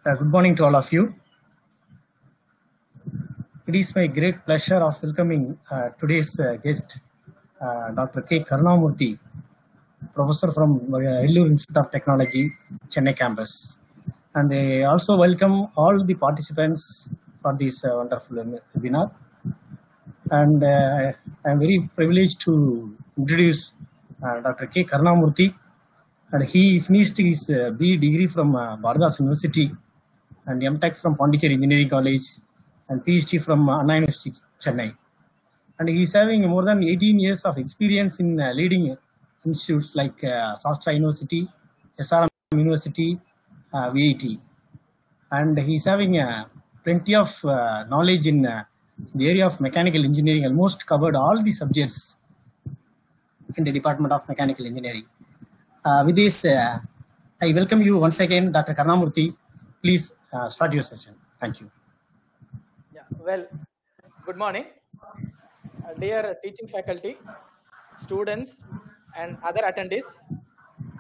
Good morning to all of you. It is my great pleasure of welcoming today's guest, Dr. K. Karunamurthy, professor from Ellur Institute of Technology, Chennai campus. And I also welcome all the participants for this wonderful webinar. And I am very privileged to introduce Dr. K. Karunamurthy. And he finished his BE degree from Bharadas University and MTech from Pondicherry Engineering College and PhD from Anna University, Chennai. And he is having more than 18 years of experience in leading institutes like Sastra University, SRM University, VIT. And he is having plenty of knowledge in the area of mechanical engineering, almost covered all the subjects in the Department of Mechanical Engineering. With this, I welcome you once again, Dr. Karunamurthy. Please start your session. Thank you. Yeah, well, good morning, dear teaching faculty, students, and other attendees.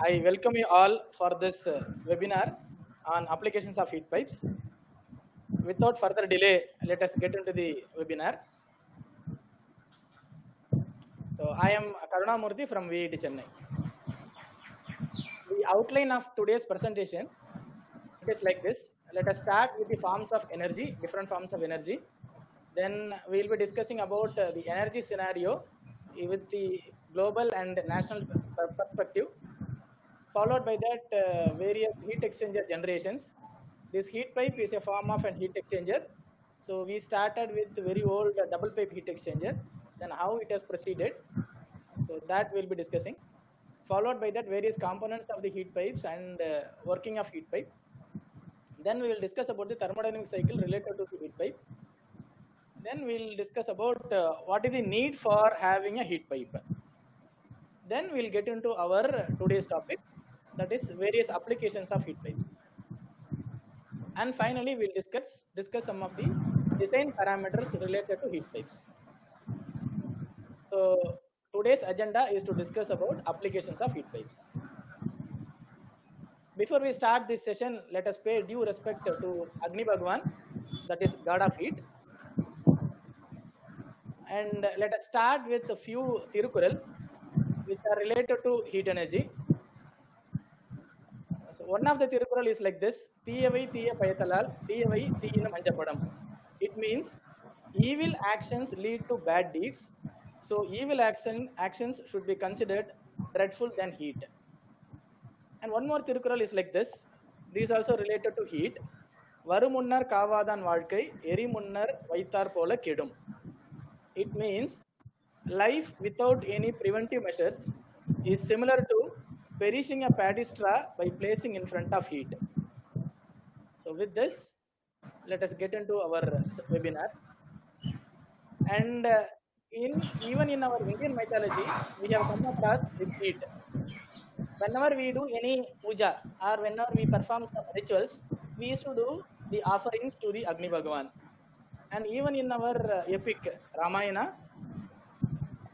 I welcome you all for this webinar on applications of heat pipes. Without further delay, let us get into the webinar. So, I am Karunamurthy from VIT Chennai. The outline of today's presentation, it is like this. Let us start with the forms of energy, different forms of energy. Then we will be discussing about the energy scenario with the global and national perspective. Followed by that, various heat exchanger generations. This heat pipe is a form of an heat exchanger. So we started with very old double pipe heat exchanger. Then how it has proceeded. So that we'll be discussing. Followed by that, various components of the heat pipes and working of heat pipe. Then we will discuss about the thermodynamic cycle related to the heat pipe. Then we'll discuss about what is the need for having a heat pipe. Then we'll get into our today's topic, that is various applications of heat pipes. And finally, we'll discuss some of the design parameters related to heat pipes. So today's agenda is to discuss about applications of heat pipes. Before we start this session, let us pay due respect to Agni Bhagwan, that is God of heat. And let us start with a few Tirukural which are related to heat energy. So one of the Tirukural is like this: Thiyavai Thiya Payatalal, Thiyavai Thiyina Manjapadam. It means evil actions lead to bad deeds. So evil actions should be considered dreadful than heat. And one more Tirukural is like this. These also related to heat. Varumunnar Kavadan Valkai, Erimunnar Vaitar Pola Kedum. It means life without any preventive measures is similar to perishing a paddy straw by placing in front of heat. So with this, let us get into our webinar. And even in our Indian mythology, we have come across this heat. Whenever we do any puja or whenever we perform some rituals, we used to do the offerings to the Agni Bhagavan. And even in our epic Ramayana,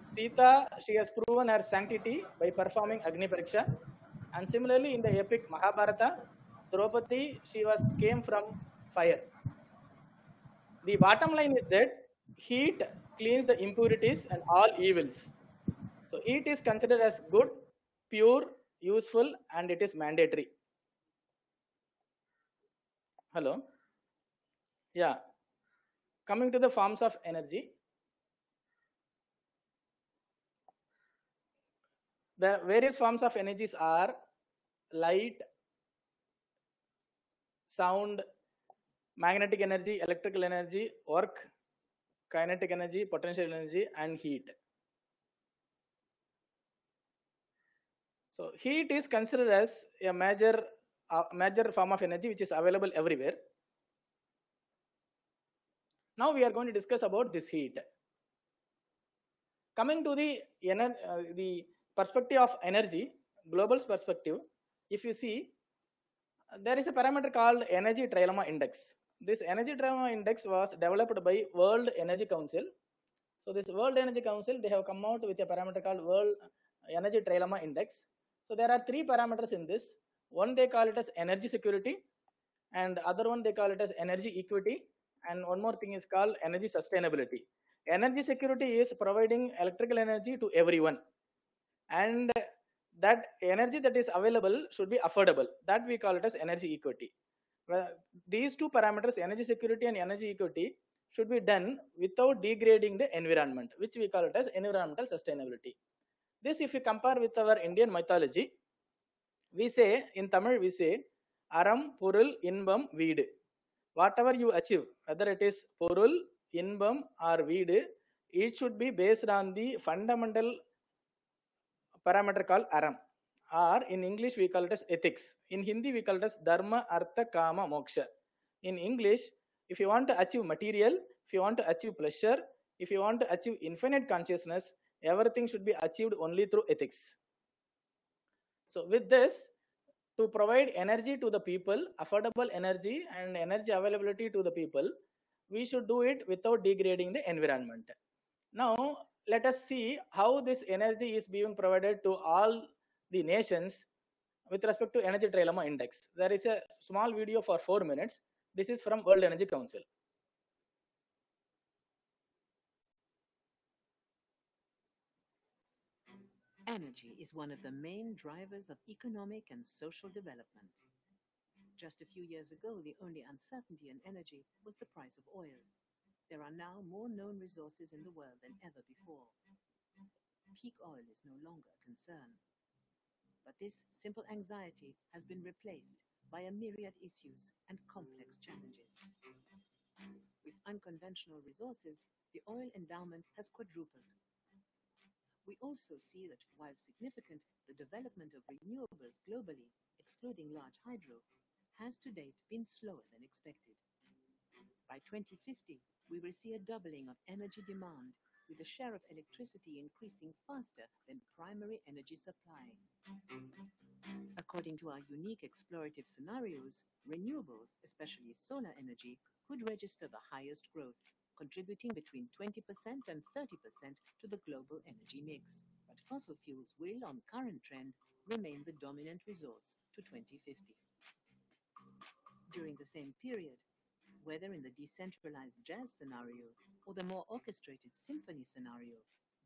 Sita, she has proven her sanctity by performing Agni Pariksha. And similarly, in the epic Mahabharata, Draupadi, she came from fire. The bottom line is that heat cleans the impurities and all evils. So heat is considered as good, pure, useful, and it is mandatory. Hello. Yeah. Coming to the forms of energy. The various forms of energies are light, sound, magnetic energy, electrical energy, work, kinetic energy, potential energy, and heat. So heat is considered as a major form of energy which is available everywhere. Now we are going to discuss about this heat. Coming to the perspective of energy, global perspective, if you see, there is a parameter called Energy Trilemma Index. This Energy Trilemma Index was developed by World Energy Council. So this World Energy Council, they have come out with a parameter called World Energy Trilemma Index. So there are three parameters in this. One, they call it as energy security. and other one they call it as energy equity, and one more thing is called energy sustainability. Energy security is providing electrical energy to everyone, and that energy that is available should be affordable. That we call it as energy equity. Well, these two parameters, energy security and energy equity, should be done without degrading the environment, which we call it as environmental sustainability. This, if you compare with our Indian mythology, we say in Tamil, we say aram, purul, inbam, veedu. Whatever you achieve, whether it is purul, inbam, or veedu, it should be based on the fundamental parameter called aram, or in English we call it as ethics. In Hindi we call it as dharma, artha, kama, moksha. In English, if you want to achieve material, if you want to achieve pleasure, if you want to achieve infinite consciousness, everything should be achieved only through ethics. So with this, to provide energy to the people, affordable energy and energy availability to the people, we should do it without degrading the environment. Now, let us see how this energy is being provided to all the nations with respect to Energy Trilemma Index. There is a small video for 4 minutes. This is from World Energy Council. Energy is one of the main drivers of economic and social development. Just a few years ago, the only uncertainty in energy was the price of oil. There are now more known resources in the world than ever before. Peak oil is no longer a concern. But this simple anxiety has been replaced by a myriad issues and complex challenges. With unconventional resources, the oil endowment has quadrupled. We also see that while significant, the development of renewables globally, excluding large hydro, has to date been slower than expected. By 2050, we will see a doubling of energy demand, with the share of electricity increasing faster than primary energy supply. According to our unique explorative scenarios, renewables, especially solar energy, could register the highest growth, contributing between 20% and 30% to the global energy mix. But fossil fuels will, on current trend, remain the dominant resource to 2050. During the same period, whether in the decentralized jazz scenario or the more orchestrated symphony scenario,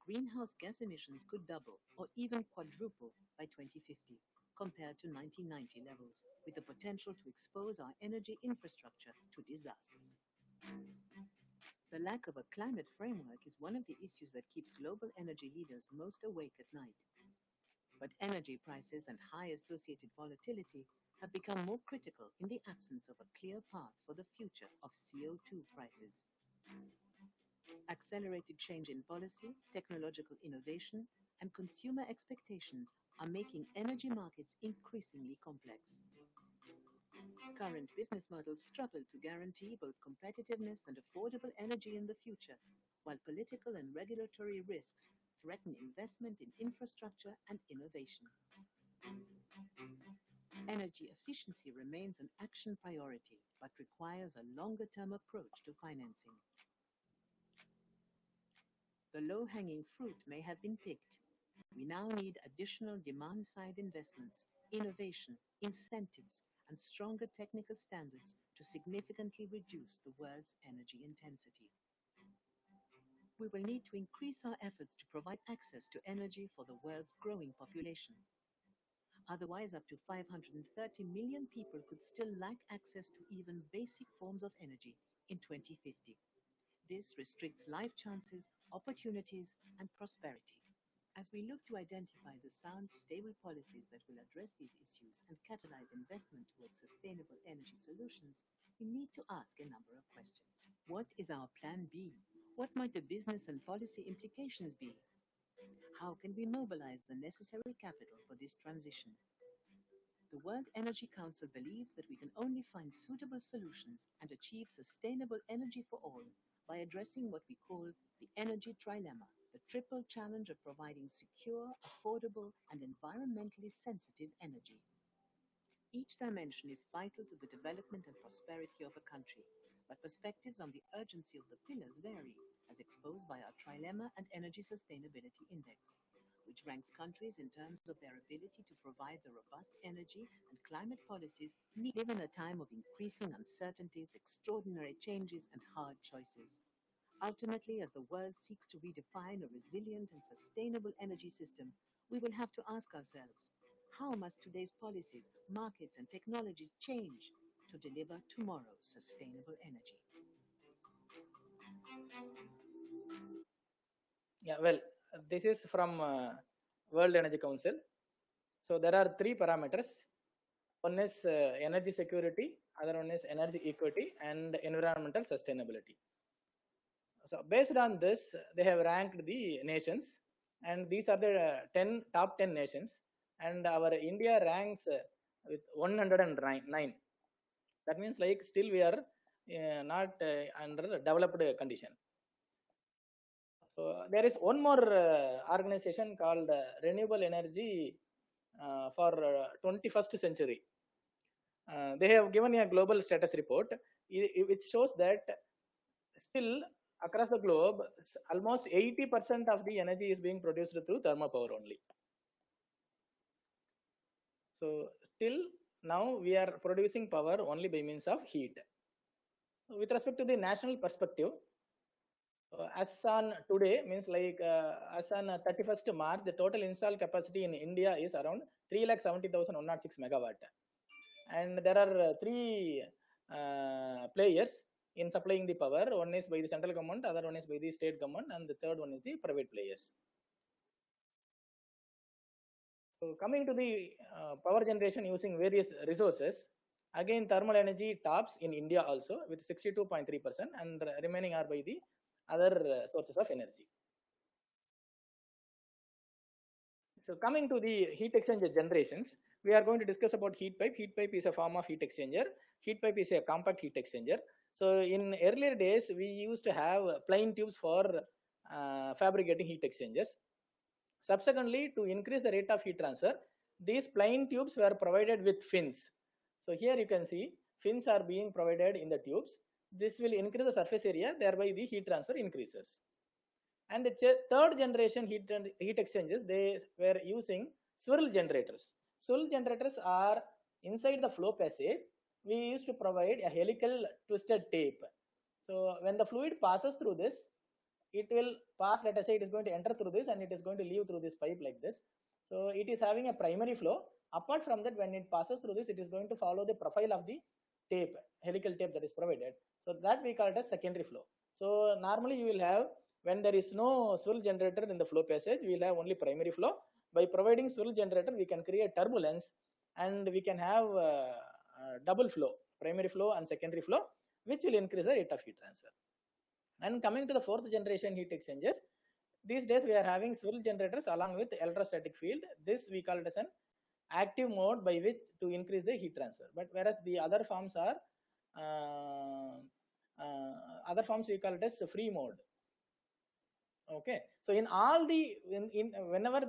greenhouse gas emissions could double or even quadruple by 2050 compared to 1990 levels, with the potential to expose our energy infrastructure to disasters. The lack of a climate framework is one of the issues that keeps global energy leaders most awake at night. But energy prices and high associated volatility have become more critical in the absence of a clear path for the future of CO2 prices. Accelerated change in policy, technological innovation, and consumer expectations are making energy markets increasingly complex. Current business models struggle to guarantee both competitiveness and affordable energy in the future, while political and regulatory risks threaten investment in infrastructure and innovation. Energy efficiency remains an action priority, but requires a longer-term approach to financing. The low-hanging fruit may have been picked. We now need additional demand-side investments, innovation, incentives, and stronger technical standards to significantly reduce the world's energy intensity. We will need to increase our efforts to provide access to energy for the world's growing population. Otherwise, up to 530 million people could still lack access to even basic forms of energy in 2050. This restricts life chances, opportunities, and prosperity. As we look to identify the sound, stable policies that will address these issues and catalyze investment towards sustainable energy solutions, we need to ask a number of questions. What is our plan B? What might the business and policy implications be? How can we mobilize the necessary capital for this transition? The World Energy Council believes that we can only find suitable solutions and achieve sustainable energy for all by addressing what we call the energy trilemma, the triple challenge of providing secure, affordable, and environmentally sensitive energy. Each dimension is vital to the development and prosperity of a country, but perspectives on the urgency of the pillars vary, as exposed by our Trilemma and Energy Sustainability Index. which ranks countries in terms of their ability to provide the robust energy and climate policies needed. We live in a time of increasing uncertainties, extraordinary changes, and hard choices. Ultimately, as the world seeks to redefine a resilient and sustainable energy system, we will have to ask ourselves, how must today's policies, markets, and technologies change to deliver tomorrow's sustainable energy? Yeah, well, this is from World Energy Council. So there are three parameters. One is energy security, other one is energy equity, and environmental sustainability. So based on this, they have ranked the nations, and these are the top 10 nations, and our India ranks with 109. That means like still we are not under developed condition. So there is one more organization called Renewable Energy for 21st Century. They have given a global status report, which shows that still across the globe, almost 80% of the energy is being produced through thermal power only. So till now we are producing power only by means of heat. With respect to the national perspective, as on today, means like as on 31st March, the total installed capacity in India is around 3,70,106 megawatt. And there are three players in supplying the power. One is by the central government, other one is by the state government, and the third one is the private players. So coming to the power generation using various resources, again thermal energy tops in India also with 62.3%, and remaining are by the other sources of energy. So coming to the heat exchanger generations, we are going to discuss about heat pipe. Heat pipe is a form of heat exchanger. Heat pipe is a compact heat exchanger. So in earlier days, we used to have plain tubes for fabricating heat exchangers. Subsequently, to increase the rate of heat transfer, these plain tubes were provided with fins. So here you can see fins are being provided in the tubes. This will increase the surface area, thereby the heat transfer increases. And the third generation heat exchangers, they were using swirl generators. Swirl generators are inside the flow passage. We used to provide a helical twisted tape. So when the fluid passes through this, it will pass, let us say it is going to enter through this and it is going to leave through this pipe like this. So it is having a primary flow. Apart from that, when it passes through this, it is going to follow the profile of the tape, helical tape that is provided. So that we call it as secondary flow. So normally you will have, when there is no swirl generator in the flow passage, we will have only primary flow. By providing swirl generator, we can create turbulence and we can have double flow, primary flow and secondary flow, which will increase the rate of heat transfer. And coming to the fourth generation heat exchangers, these days we are having swirl generators along with electrostatic field. This we call it as an active mode by which to increase the heat transfer. But whereas the other forms are we call it as free mode. Okay, so in all the whenever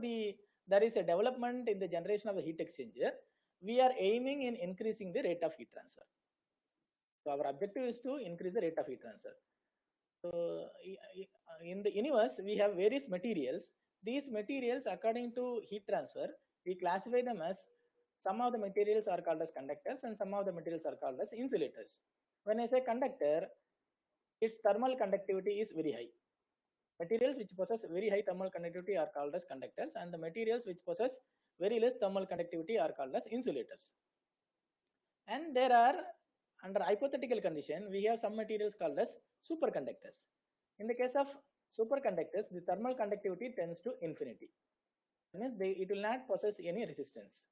there is a development in the generation of the heat exchanger, we are aiming in increasing the rate of heat transfer. So our objective is to increase the rate of heat transfer. So in the universe, we have various materials. These materials, according to heat transfer, we classify them as, some of the materials are called as conductors and some of the materials are called as insulators. When I say conductor, its thermal conductivity is very high. Materials which possess very high thermal conductivity are called as conductors, and the materials which possess very less thermal conductivity are called as insulators. And there are, under hypothetical condition, we have some materials called as superconductors. In the case of superconductors, the thermal conductivity tends to infinity. That means it will not possess any resistance.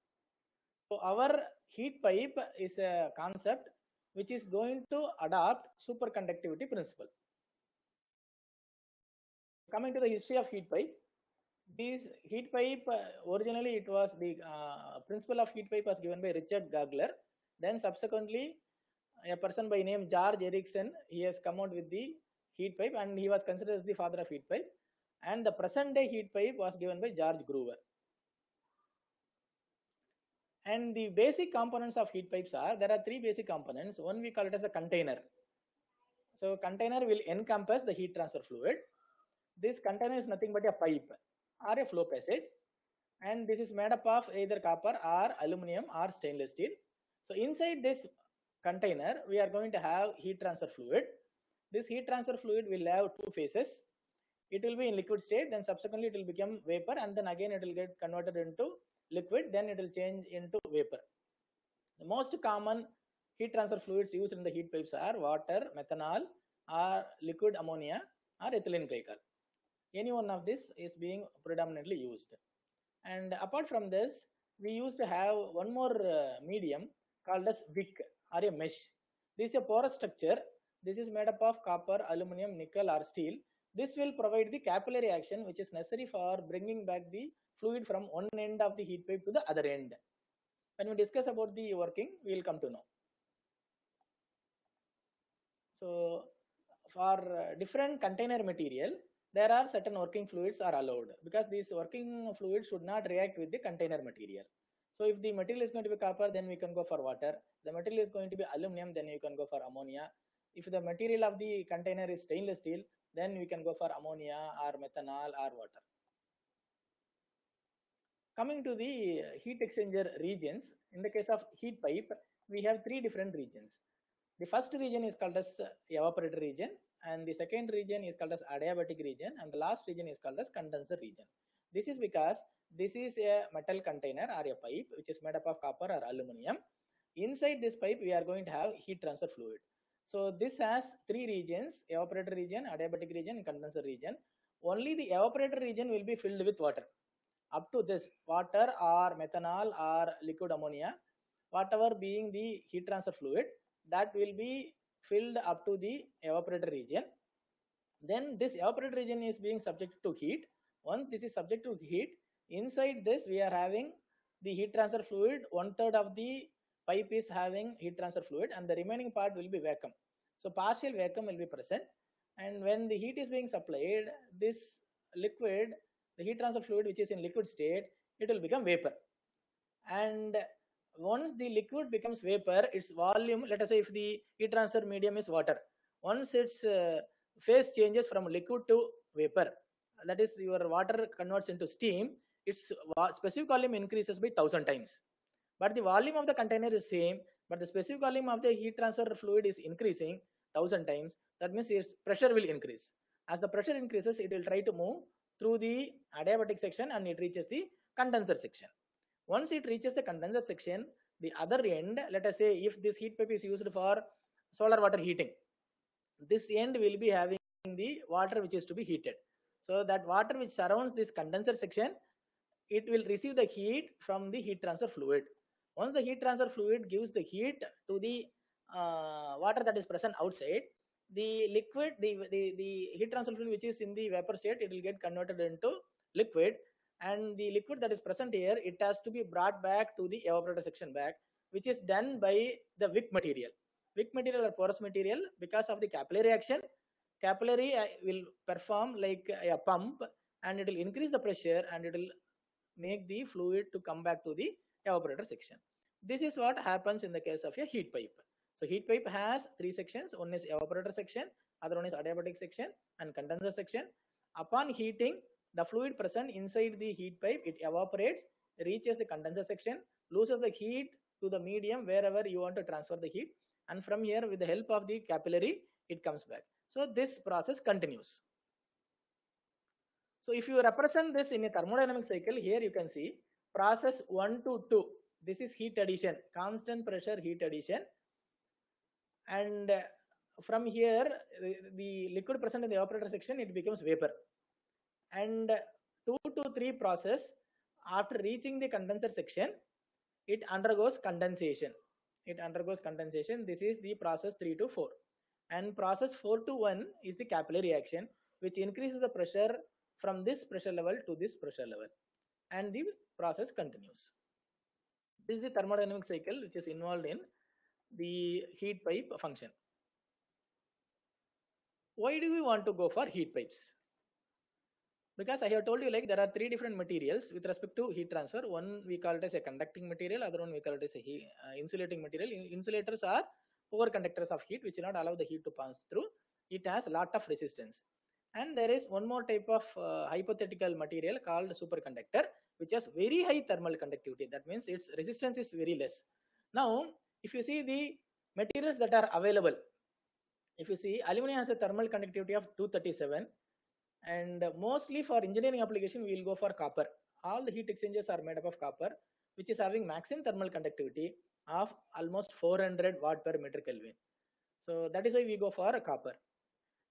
So our heat pipe is a concept which is going to adopt superconductivity principle. Coming to the history of heat pipe, this heat pipe, originally it was the principle of heat pipe was given by Richard Gagler. Then subsequently, a person by name George Ericsson, he has come out with the heat pipe and he was considered as the father of heat pipe. And the present day heat pipe was given by George Groover. And the basic components of heat pipes are, there are three basic components. One we call it as a container. So container will encompass the heat transfer fluid. This container is nothing but a pipe or a flow passage. and this is made up of either copper or aluminum or stainless steel. So inside this container we are going to have heat transfer fluid. This heat transfer fluid will have two phases. It will be in liquid state, then subsequently it will become vapor, and then again it will get converted into liquid, then it will change into vapor. The most common heat transfer fluids used in the heat pipes are water, methanol, or liquid ammonia, or ethylene glycol. Any one of this is being predominantly used. And apart from this, we used to have one more medium called as wick or a mesh. This is a porous structure. This is made up of copper, aluminum, nickel, or steel. This will provide the capillary action which is necessary for bringing back the fluid from one end of the heat pipe to the other end. When we discuss about the working, we will come to know. So for different container material, there are certain working fluids are allowed, because these working fluids should not react with the container material. So if the material is going to be copper, then we can go for water. The material is going to be aluminum, then you can go for ammonia. If the material of the container is stainless steel, then we can go for ammonia or methanol or water. Coming to the heat exchanger regions, in the case of heat pipe, we have three different regions. The first region is called as evaporator region, and the second region is called as adiabatic region, and the last region is called as condenser region. This is because this is a metal container or a pipe which is made up of copper or aluminum. Inside this pipe we are going to have heat transfer fluid. So this has three regions: evaporator region, adiabatic region, and condenser region. Only the evaporator region will be filled with water. Up to this, water or methanol or liquid ammonia, whatever being the heat transfer fluid, that will be filled up to the evaporator region. Then this evaporator region is being subject to heat. Once this is subject to heat, inside this we are having the heat transfer fluid. 1/3 of the pipe is having heat transfer fluid, and the remaining part will be vacuum. So partial vacuum will be present, and when the heat is being supplied, this liquid, the heat transfer fluid which is in liquid state, it will become vapor. And once the liquid becomes vapor, its volume, let us say if the heat transfer medium is water, once its phase changes from liquid to vapor, that is your water converts into steam, its specific volume increases by 1000 times. But the volume of the container is same, but the specific volume of the heat transfer fluid is increasing 1000 times. That means its pressure will increase. As the pressure increases, it will try to move through the adiabatic section and it reaches the condenser section. Once it reaches the condenser section, the other end, let us say if this heat pipe is used for solar water heating, this end will be having the water which is to be heated. So that water which surrounds this condenser section, it will receive the heat from the heat transfer fluid. Once the heat transfer fluid gives the heat to the water that is present outside, the liquid, the heat transfer fluid which is in the vapor state, it will get converted into liquid, and the liquid that is present here, it has to be brought back to the evaporator section back, which is done by the wick material. Wick material or porous material, because of the capillary action, capillary will perform like a pump, and it will increase the pressure and it will make the fluid to come back to the evaporator section. This is what happens in the case of a heat pipe. So heat pipe has three sections. One is evaporator section, other one is adiabatic section, and condenser section. Upon heating, the fluid present inside the heat pipe, it evaporates, reaches the condenser section, loses the heat to the medium wherever you want to transfer the heat, and from here with the help of the capillary, it comes back. So this process continues. So if you represent this in a thermodynamic cycle, here you can see process 1 to 2. This is heat addition, constant pressure heat addition. And from here, the liquid present in the evaporator section, it becomes vapor. And 2 to 3 process, after reaching the condenser section, it undergoes condensation. It undergoes condensation. This is the process 3 to 4. And process 4 to 1 is the capillary action, which increases the pressure from this pressure level to this pressure level, and the process continues. This is the thermodynamic cycle which is involved in the heat pipe function. Why do we want to go for heat pipes? Because I have told you, like, there are three different materials with respect to heat transfer. One we call it as a conducting material, other one we call it as a insulating material. Insulators are poor conductors of heat which will not allow the heat to pass through. It has a lot of resistance. And there is one more type of hypothetical material called superconductor, which has very high thermal conductivity. That means its resistance is very less. Now, if you see the materials that are available, if you see, aluminum has a thermal conductivity of 237, and mostly for engineering application we will go for copper. All the heat exchangers are made up of copper, which is having maximum thermal conductivity of almost 400 watt per meter Kelvin. So that is why we go for copper.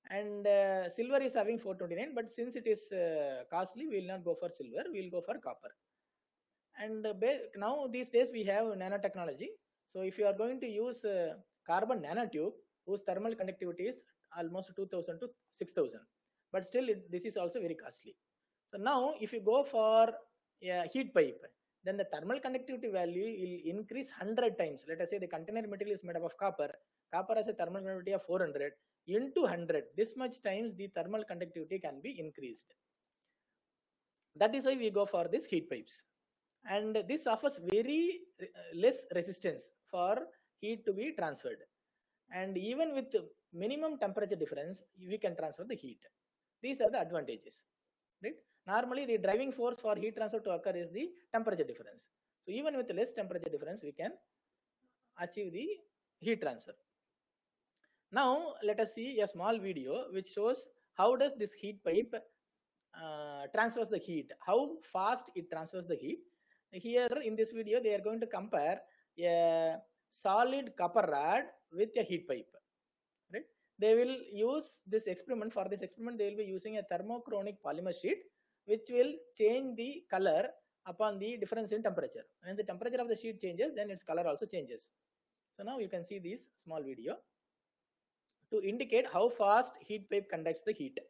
And silver is having 429, but since it is costly, we will not go for silver, we will go for copper. And now these days we have nanotechnology. So if you are going to use carbon nanotube, whose thermal conductivity is almost 2000 to 6000, but still this is also very costly. So now if you go for a heat pipe, then the thermal conductivity value will increase 100 times. Let us say the container material is made up of copper. Copper has a thermal conductivity of 400 into 100. This much times the thermal conductivity can be increased. That is why we go for these heat pipes. And this offers very less resistance for heat to be transferred. And even with minimum temperature difference, we can transfer the heat. These are the advantages, right? Normally the driving force for heat transfer to occur is the temperature difference. So even with less temperature difference, we can achieve the heat transfer. Now let us see a small video which shows how does this heat pipe transfers the heat, how fast it transfers the heat. Here in this video they are going to compare a solid copper rod with a heat pipe, right? They will use this experiment. For this experiment they will be using a thermochromic polymer sheet which will change the color upon the difference in temperature. When the temperature of the sheet changes, then its color also changes. So now you can see this small video to indicate how fast heat pipe conducts the heat.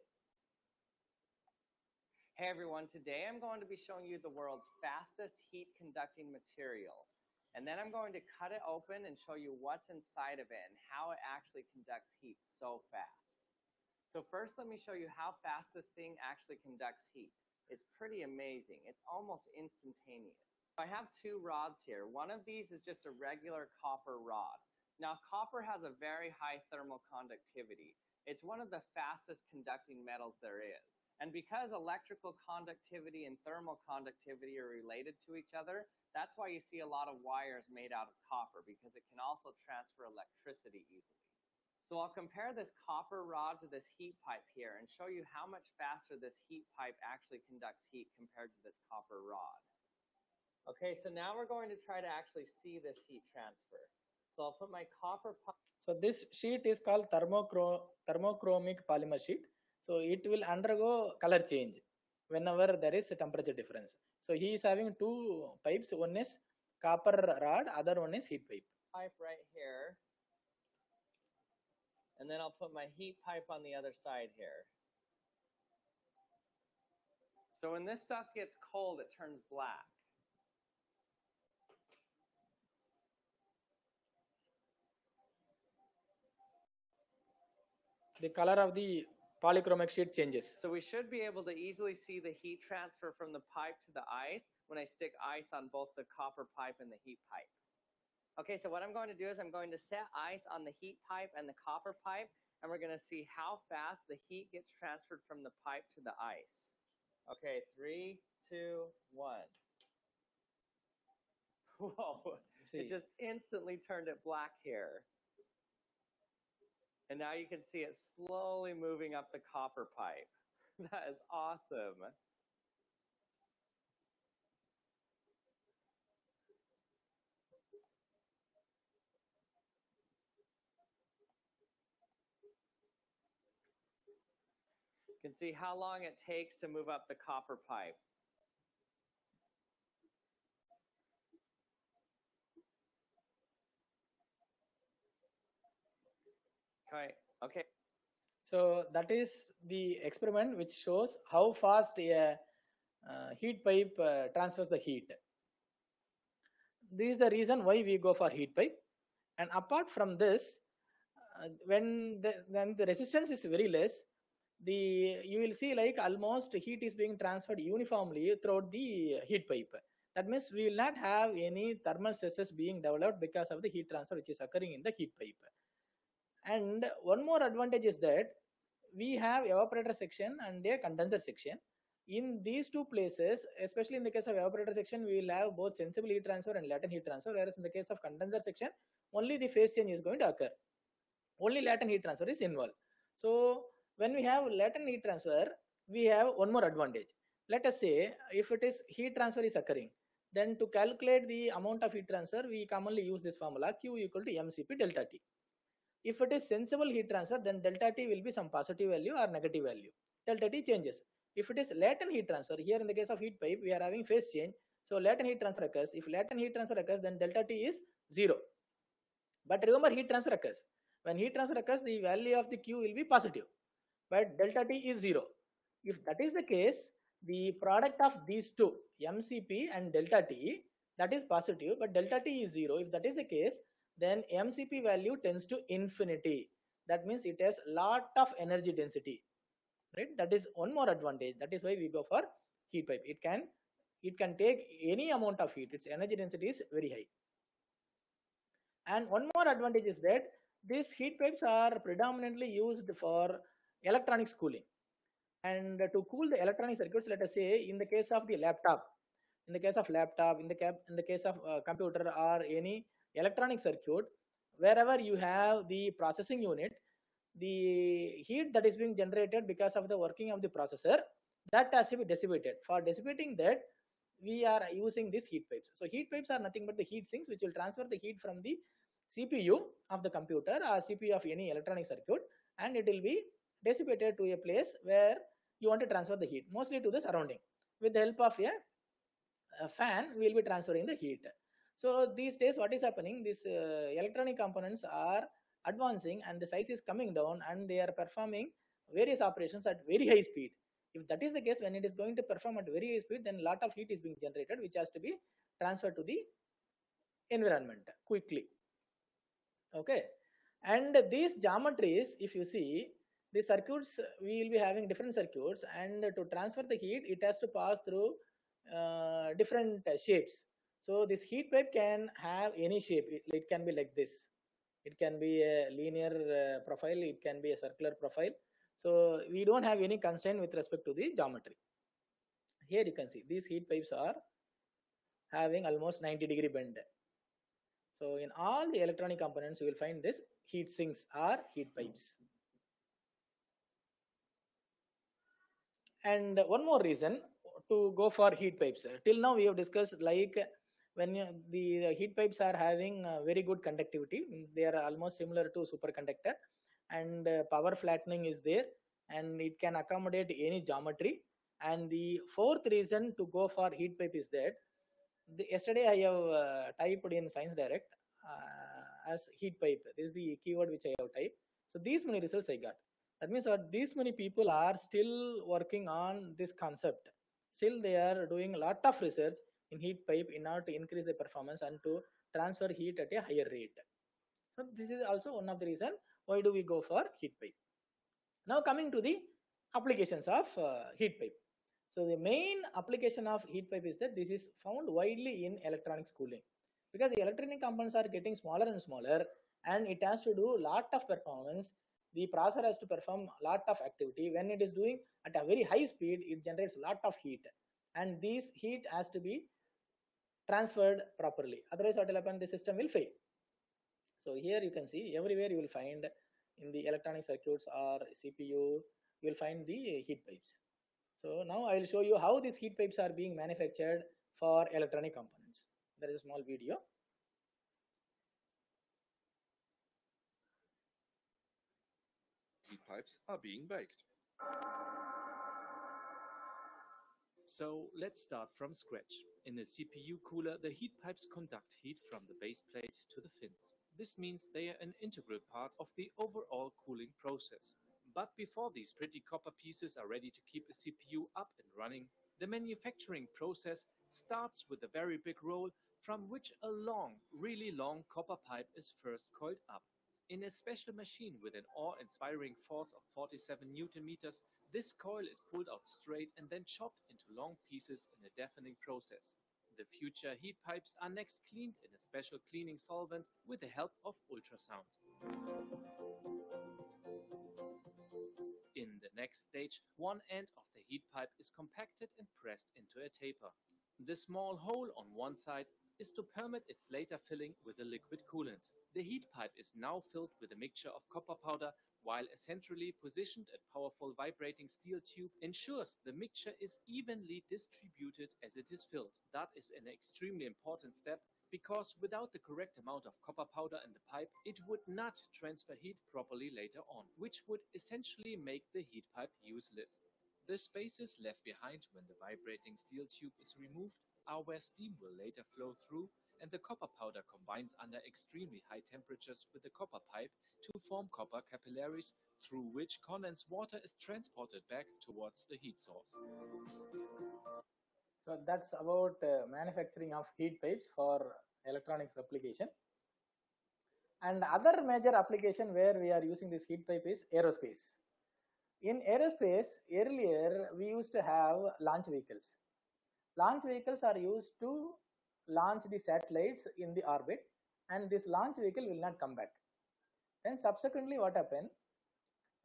Hey everyone, today I'm going to be showing you the world's fastest heat conducting material. And then I'm going to cut it open and show you what's inside of it and how it actually conducts heat so fast. So first let me show you how fast this thing actually conducts heat. It's pretty amazing. It's almost instantaneous. I have two rods here. One of these is just a regular copper rod. Now copper has a very high thermal conductivity. It's one of the fastest conducting metals there is. And because electrical conductivity and thermal conductivity are related to each other, that's why you see a lot of wires made out of copper, because it can also transfer electricity easily. So I'll compare this copper rod to this heat pipe here and show you how much faster this heat pipe actually conducts heat compared to this copper rod. Okay, so now we're going to try to actually see this heat transfer. So I'll put my copper pipe. So this sheet is called thermochromic polymer sheet. So it will undergo color change whenever there is a temperature difference. So he is having two pipes. One is copper rod, other one is heat pipe. Pipe right here. And then I'll put my heat pipe on the other side here. So when this stuff gets cold, it turns black. The color of the polychromic sheet changes. So we should be able to easily see the heat transfer from the pipe to the ice when I stick ice on both the copper pipe and the heat pipe. Okay, so what I'm going to do is I'm going to set ice on the heat pipe and the copper pipe, and we're going to see how fast the heat gets transferred from the pipe to the ice. Okay, 3, 2, 1. Whoa, it just instantly turned it black here. And now you can see it slowly moving up the copper pipe. That is awesome. You can see how long it takes to move up the copper pipe. Okay. So that is the experiment which shows how fast a heat pipe transfers the heat. This is the reason why we go for heat pipe. And apart from this, when the resistance is very less, you will see like almost heat is being transferred uniformly throughout the heat pipe. That means we will not have any thermal stresses being developed because of the heat transfer which is occurring in the heat pipe. And one more advantage is that we have evaporator section and a condenser section. in these two places, especially in the case of evaporator section, we will have both sensible heat transfer and latent heat transfer, whereas in the case of condenser section, only the phase change is going to occur. Only latent heat transfer is involved. So when we have latent heat transfer, we have one more advantage. Let us say if it is heat transfer is occurring, then to calculate the amount of heat transfer, we commonly use this formula Q equal to mCp delta T. If it is sensible heat transfer, then delta T will be some positive value or negative value. Delta T changes. If it is latent heat transfer, here in the case of heat pipe, we are having phase change. So latent heat transfer occurs. If latent heat transfer occurs, then delta T is 0. But remember, heat transfer occurs. When heat transfer occurs, the value of the Q will be positive, but delta T is 0. If that is the case, the product of these two, mCp and delta T, that is positive, but delta T is 0. If that is the case, then mCp value tends to infinity. That means it has lot of energy density, right? That is one more advantage. That is why we go for heat pipe. It can take any amount of heat. Its energy density is very high. And one more advantage is that these heat pipes are predominantly used for electronics cooling. And to cool the electronic circuits, let us say in the case of the laptop, in the case of computer or any electronic circuit, wherever you have the processing unit, the heat that is being generated because of the working of the processor, that has to be dissipated. For dissipating that, we are using these heat pipes. So heat pipes are nothing but the heat sinks which will transfer the heat from the CPU of the computer or CPU of any electronic circuit, and it will be dissipated to a place where you want to transfer the heat, mostly to the surrounding. With the help of a fan, we will be transferring the heat. So these days, what is happening? These electronic components are advancing, and the size is coming down, and they are performing various operations at very high speed. If that is the case, when it is going to perform at very high speed, then a lot of heat is being generated, which has to be transferred to the environment quickly. Okay, and these geometries, if you see the circuits, we will be having different circuits, and to transfer the heat, it has to pass through different shapes. So this heat pipe can have any shape. It can be like this. It can be a linear profile. It can be a circular profile. So we don't have any constraint with respect to the geometry. Here you can see these heat pipes are having almost 90-degree bend. So in all the electronic components, you will find this heat sinks or heat pipes. And one more reason to go for heat pipes. Till now we have discussed like when the heat pipes are having very good conductivity, they are almost similar to superconductor, and power flattening is there, and it can accommodate any geometry. And the fourth reason to go for heat pipe is that yesterday I have typed in Science Direct as heat pipe. This is the keyword which I have typed. So these many results I got. That means these many people are still working on this concept. Still they are doing a lot of research in heat pipe in order to increase the performance and to transfer heat at a higher rate. So this is also one of the reason why do we go for heat pipe. Now coming to the applications of heat pipe. So the main application of heat pipe is that this is found widely in electronics cooling, because the electronic components are getting smaller and smaller, and it has to do lot of performance. The processor has to perform lot of activity. When it is doing at a very high speed, it generates lot of heat, and this heat has to be transferred properly. Otherwise, what will happen? The system will fail. So here you can see everywhere you will find in the electronic circuits or CPU, you will find the heat pipes. So now I will show you how these heat pipes are being manufactured for electronic components. There is a small video. Heat pipes are being baked. So let's start from scratch. In a CPU cooler, the heat pipes conduct heat from the base plate to the fins. This means they are an integral part of the overall cooling process. But before these pretty copper pieces are ready to keep a CPU up and running, the manufacturing process starts with a very big roll from which a long, really long copper pipe is first coiled up. In a special machine with an awe-inspiring force of 47 Newton meters, this coil is pulled out straight and then chopped into long pieces in a deafening process. The future heat pipes are next cleaned in a special cleaning solvent with the help of ultrasound. In the next stage, one end of the heat pipe is compacted and pressed into a taper. The small hole on one side is to permit its later filling with a liquid coolant. The heat pipe is now filled with a mixture of copper powder, while a centrally positioned and powerful vibrating steel tube ensures the mixture is evenly distributed as it is filled. That is an extremely important step because without the correct amount of copper powder in the pipe, it would not transfer heat properly later on, which would essentially make the heat pipe useless. The spaces left behind when the vibrating steel tube is removed are where steam will later flow through, and the copper powder combines under extremely high temperatures with the copper pipe to form copper capillaries through which condensed water is transported back towards the heat source. So that's about manufacturing of heat pipes for electronics application. And other major application where we are using this heat pipe is aerospace. In aerospace, earlier we used to have launch vehicles. Launch vehicles are used to launch the satellites in the orbit, and this launch vehicle will not come back. Then subsequently what happened?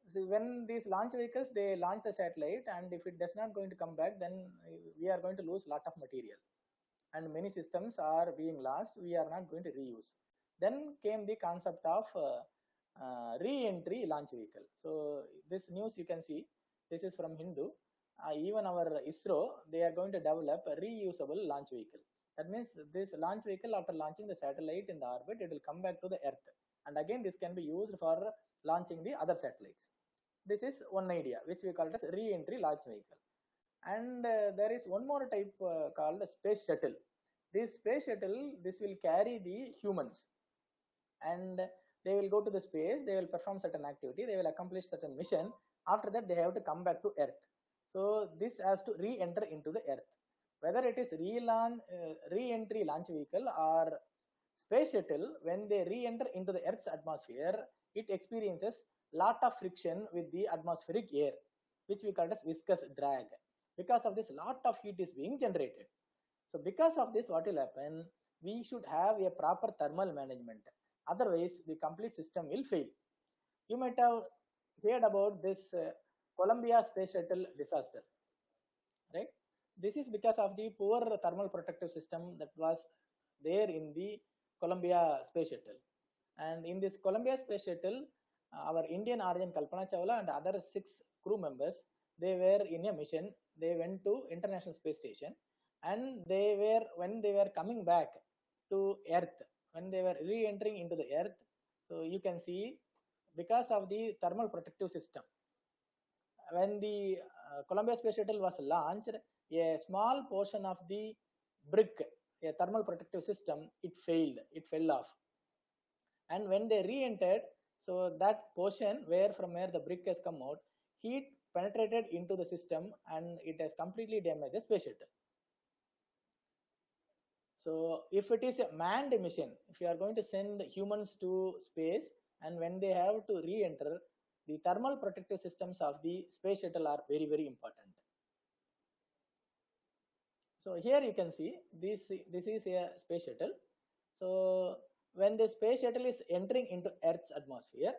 So when these launch vehicles, they launch the satellite, and if it does not going to come back, then we are going to lose lot of material, and many systems are being lost. We are not going to reuse. Then came the concept of re-entry launch vehicle. So this news you can see, this is from Hindu. Even our ISRO, they are going to develop a reusable launch vehicle. That means this launch vehicle, after launching the satellite in the orbit, it will come back to the Earth, and again this can be used for launching the other satellites. This is one idea which we call it as re-entry launch vehicle. And there is one more type called the space shuttle. This space shuttle, this will carry the humans, and they will go to the space, they will perform certain activity, they will accomplish certain mission. After that, they have to come back to Earth. So this has to re-enter into the Earth. Whether it is re-entry launch vehicle or space shuttle, when they re-enter into the Earth's atmosphere, it experiences lot of friction with the atmospheric air, which we call as viscous drag. Because of this, lot of heat is being generated. So because of this, what will happen? We should have a proper thermal management. Otherwise, the complete system will fail. You might have heard about this Columbia Space Shuttle disaster, right? This is because of the poor thermal protective system that was there in the Columbia Space Shuttle. And in this Columbia Space Shuttle, our Indian origin Kalpana Chawla and other 6 crew members, they were in a mission. They went to International Space Station, and when they were coming back to Earth, when they were re-entering into the Earth, so you can see, because of the thermal protective system, when the Columbia Space Shuttle was launched, a small portion of the brick, a thermal protective system, it failed, it fell off. And when they re-entered, so that portion where the brick has come out, heat penetrated into the system and it has completely damaged the space shuttle. So if it is a manned mission, if you are going to send humans to space, and when they have to re-enter, the thermal protective systems of the space shuttle are very, very important. So here you can see this is a space shuttle. So when the space shuttle is entering into Earth's atmosphere,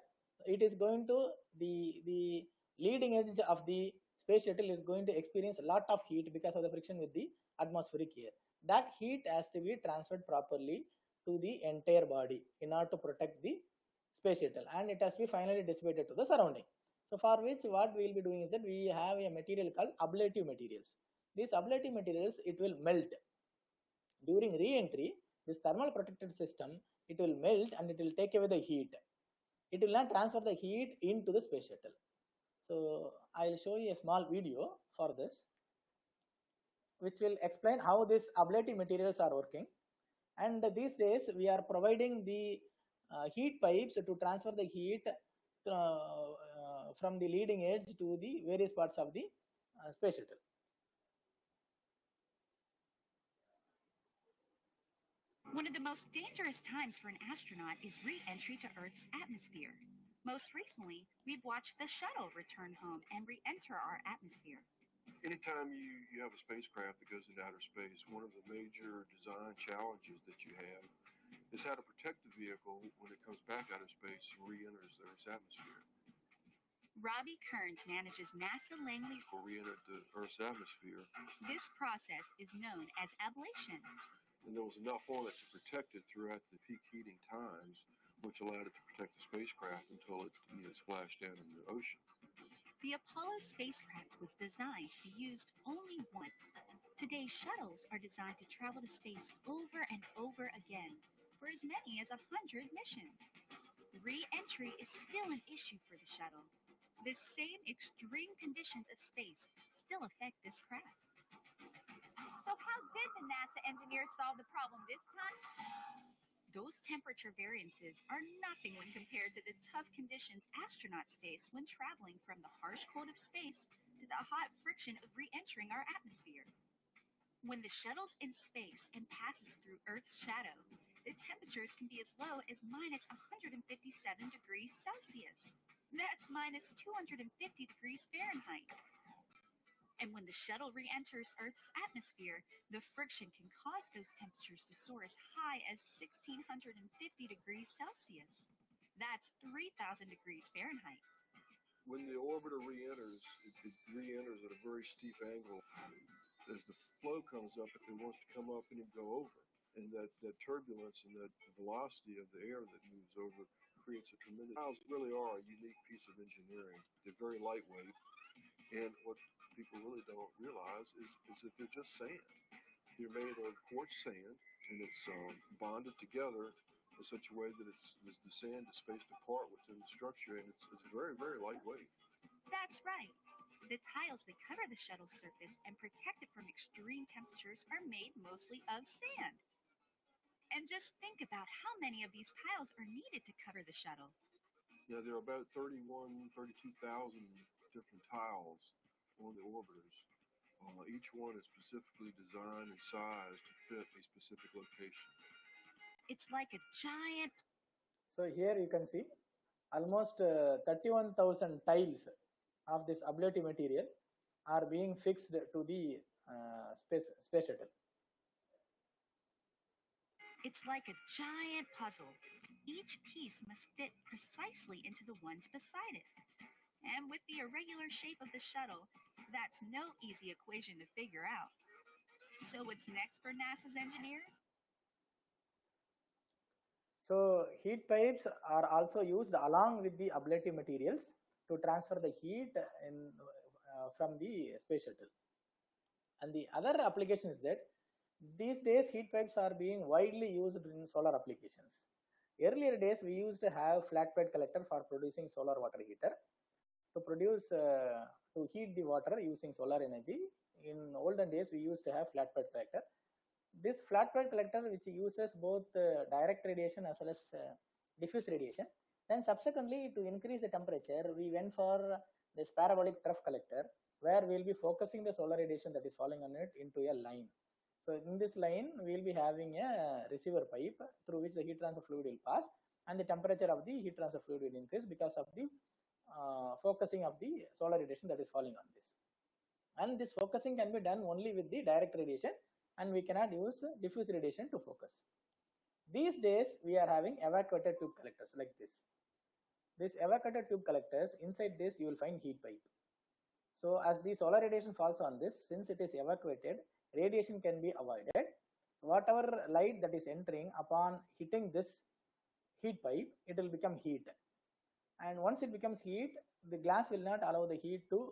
it is going to the leading edge of the space shuttle is going to experience a lot of heat because of the friction with the atmospheric air. That heat has to be transferred properly to the entire body in order to protect the space shuttle, and it has to be finally dissipated to the surrounding. So for which what we will be doing is that we have a material called ablative materials. These ablative materials, it will melt during re-entry. This thermal protected system, it will melt and it will take away the heat. It will not transfer the heat into the space shuttle. So I will show you a small video for this, which will explain how these ablative materials are working. And these days we are providing the heat pipes to transfer the heat from the leading edge to the various parts of the space shuttle. One of the most dangerous times for an astronaut is re-entry to Earth's atmosphere. Most recently, we've watched the shuttle return home and re-enter our atmosphere. Anytime you have a spacecraft that goes into outer space, one of the major design challenges that you have is how to protect the vehicle when it comes back out of space and re-enters Earth's atmosphere. Robbie Kearns manages NASA Langley. Re-entered the Earth's atmosphere. This process is known as ablation. And there was enough on it to protect it throughout the peak heating times, which allowed it to protect the spacecraft until it splashed down in the ocean. The Apollo spacecraft was designed to be used only once. Today's shuttles are designed to travel to space over and over again for as many as 100 missions. Re-entry is still an issue for the shuttle. The same extreme conditions of space still affect this craft. So how did the NASA engineers solve the problem this time? Those temperature variances are nothing when compared to the tough conditions astronauts face when traveling from the harsh cold of space to the hot friction of re-entering our atmosphere. When the shuttle's in space and passes through Earth's shadow, the temperatures can be as low as minus 157 degrees Celsius. That's minus 250 degrees Fahrenheit. And when the shuttle re-enters Earth's atmosphere, the friction can cause those temperatures to soar as high as 1,650 degrees Celsius. That's 3,000 degrees Fahrenheit. When the orbiter re-enters, it re-enters at a very steep angle. As the flow comes up, it wants to come up and then go over. And that turbulence and that velocity of the air that moves over creates a tremendous... Tiles really are a unique piece of engineering. They're very lightweight. And what people really don't realize is that they're just sand. They're made of quartz sand, and it's bonded together in such a way that the sand is spaced apart within the structure, and it's very, very lightweight. That's right. The tiles that cover the shuttle's surface and protect it from extreme temperatures are made mostly of sand. And just think about how many of these tiles are needed to cover the shuttle. Now, there are about 32,000 different tiles on the orbiters. Each one is specifically designed and sized to fit a specific location. It's like a giant... So here you can see almost 31,000 tiles of this ablative material are being fixed to the space shuttle. It's like a giant puzzle. Each piece must fit precisely into the ones beside it. And with the irregular shape of the shuttle, that's no easy equation to figure out. So what's next for NASA's engineers? So heat pipes are also used along with the ablative materials to transfer the heat from the space shuttle. And the other application is that these days heat pipes are being widely used in solar applications. Earlier days we used to have flat plate collector for producing solar water heater to heat the water using solar energy. In olden days we used to have flat plate collector. This flat plate collector, which uses both direct radiation as well as diffuse radiation. Then subsequently, to increase the temperature, we went for this parabolic trough collector, where we'll be focusing the solar radiation that is falling on it into a line. So in this line, we'll be having a receiver pipe through which the heat transfer fluid will pass, and the temperature of the heat transfer fluid will increase because of the focusing of the solar radiation that is falling on this. And this focusing can be done only with the direct radiation, and we cannot use diffuse radiation to focus. These days we are having evacuated tube collectors like this. These evacuated tube collectors, inside this you will find heat pipe. So as the solar radiation falls on this, since it is evacuated, radiation can be avoided. Whatever light that is entering, upon hitting this heat pipe, it will become heat. And once it becomes heat, the glass will not allow the heat to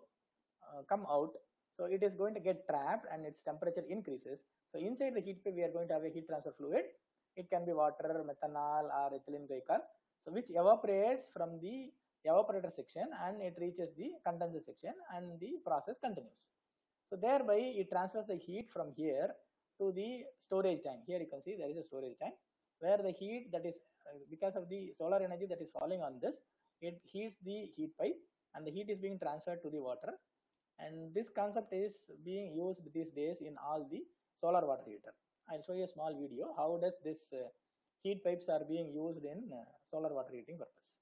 come out. So it is going to get trapped and its temperature increases. So inside the heat pipe, we are going to have a heat transfer fluid. It can be water, methanol, or ethylene glycol. So which evaporates from the evaporator section and it reaches the condenser section and the process continues. So thereby it transfers the heat from here to the storage tank. Here you can see there is a storage tank where the heat that is because of the solar energy that is falling on this, it heats the heat pipe and the heat is being transferred to the water. And this concept is being used these days in all the solar water heater. I'll show you a small video how does this heat pipes are being used in solar water heating purpose.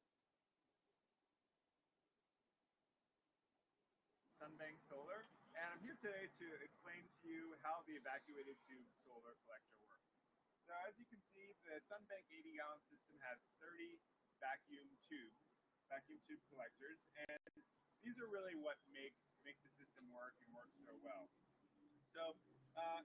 Sunbank Solar, and I'm here today to explain to you how the evacuated tube solar collector works. So as you can see, the Sunbank 80-gallon system has 30 vacuum tubes, vacuum tube collectors, and these are really what make the system work and work so well. So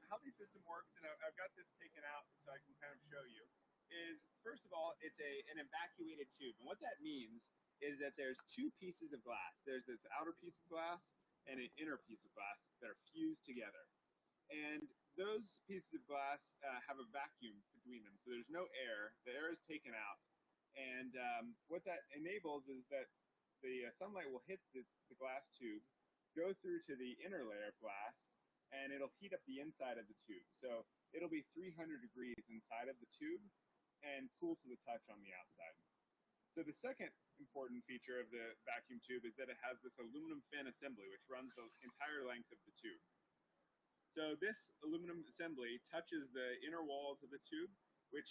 how the system works, and I've got this taken out so I can kind of show you, is first of all, it's an evacuated tube. And what that means is that there's two pieces of glass. There's this outer piece of glass and an inner piece of glass that are fused together. And those pieces of glass have a vacuum between them. So there's no air. The air is taken out. And what that enables is that the sunlight will hit the glass tube, go through to the inner layer of glass, and it'll heat up the inside of the tube. So it'll be 300 degrees inside of the tube and cool to the touch on the outside. So the second important feature of the vacuum tube is that it has this aluminum fin assembly, which runs the entire length of the tube. So this aluminum assembly touches the inner walls of the tube, which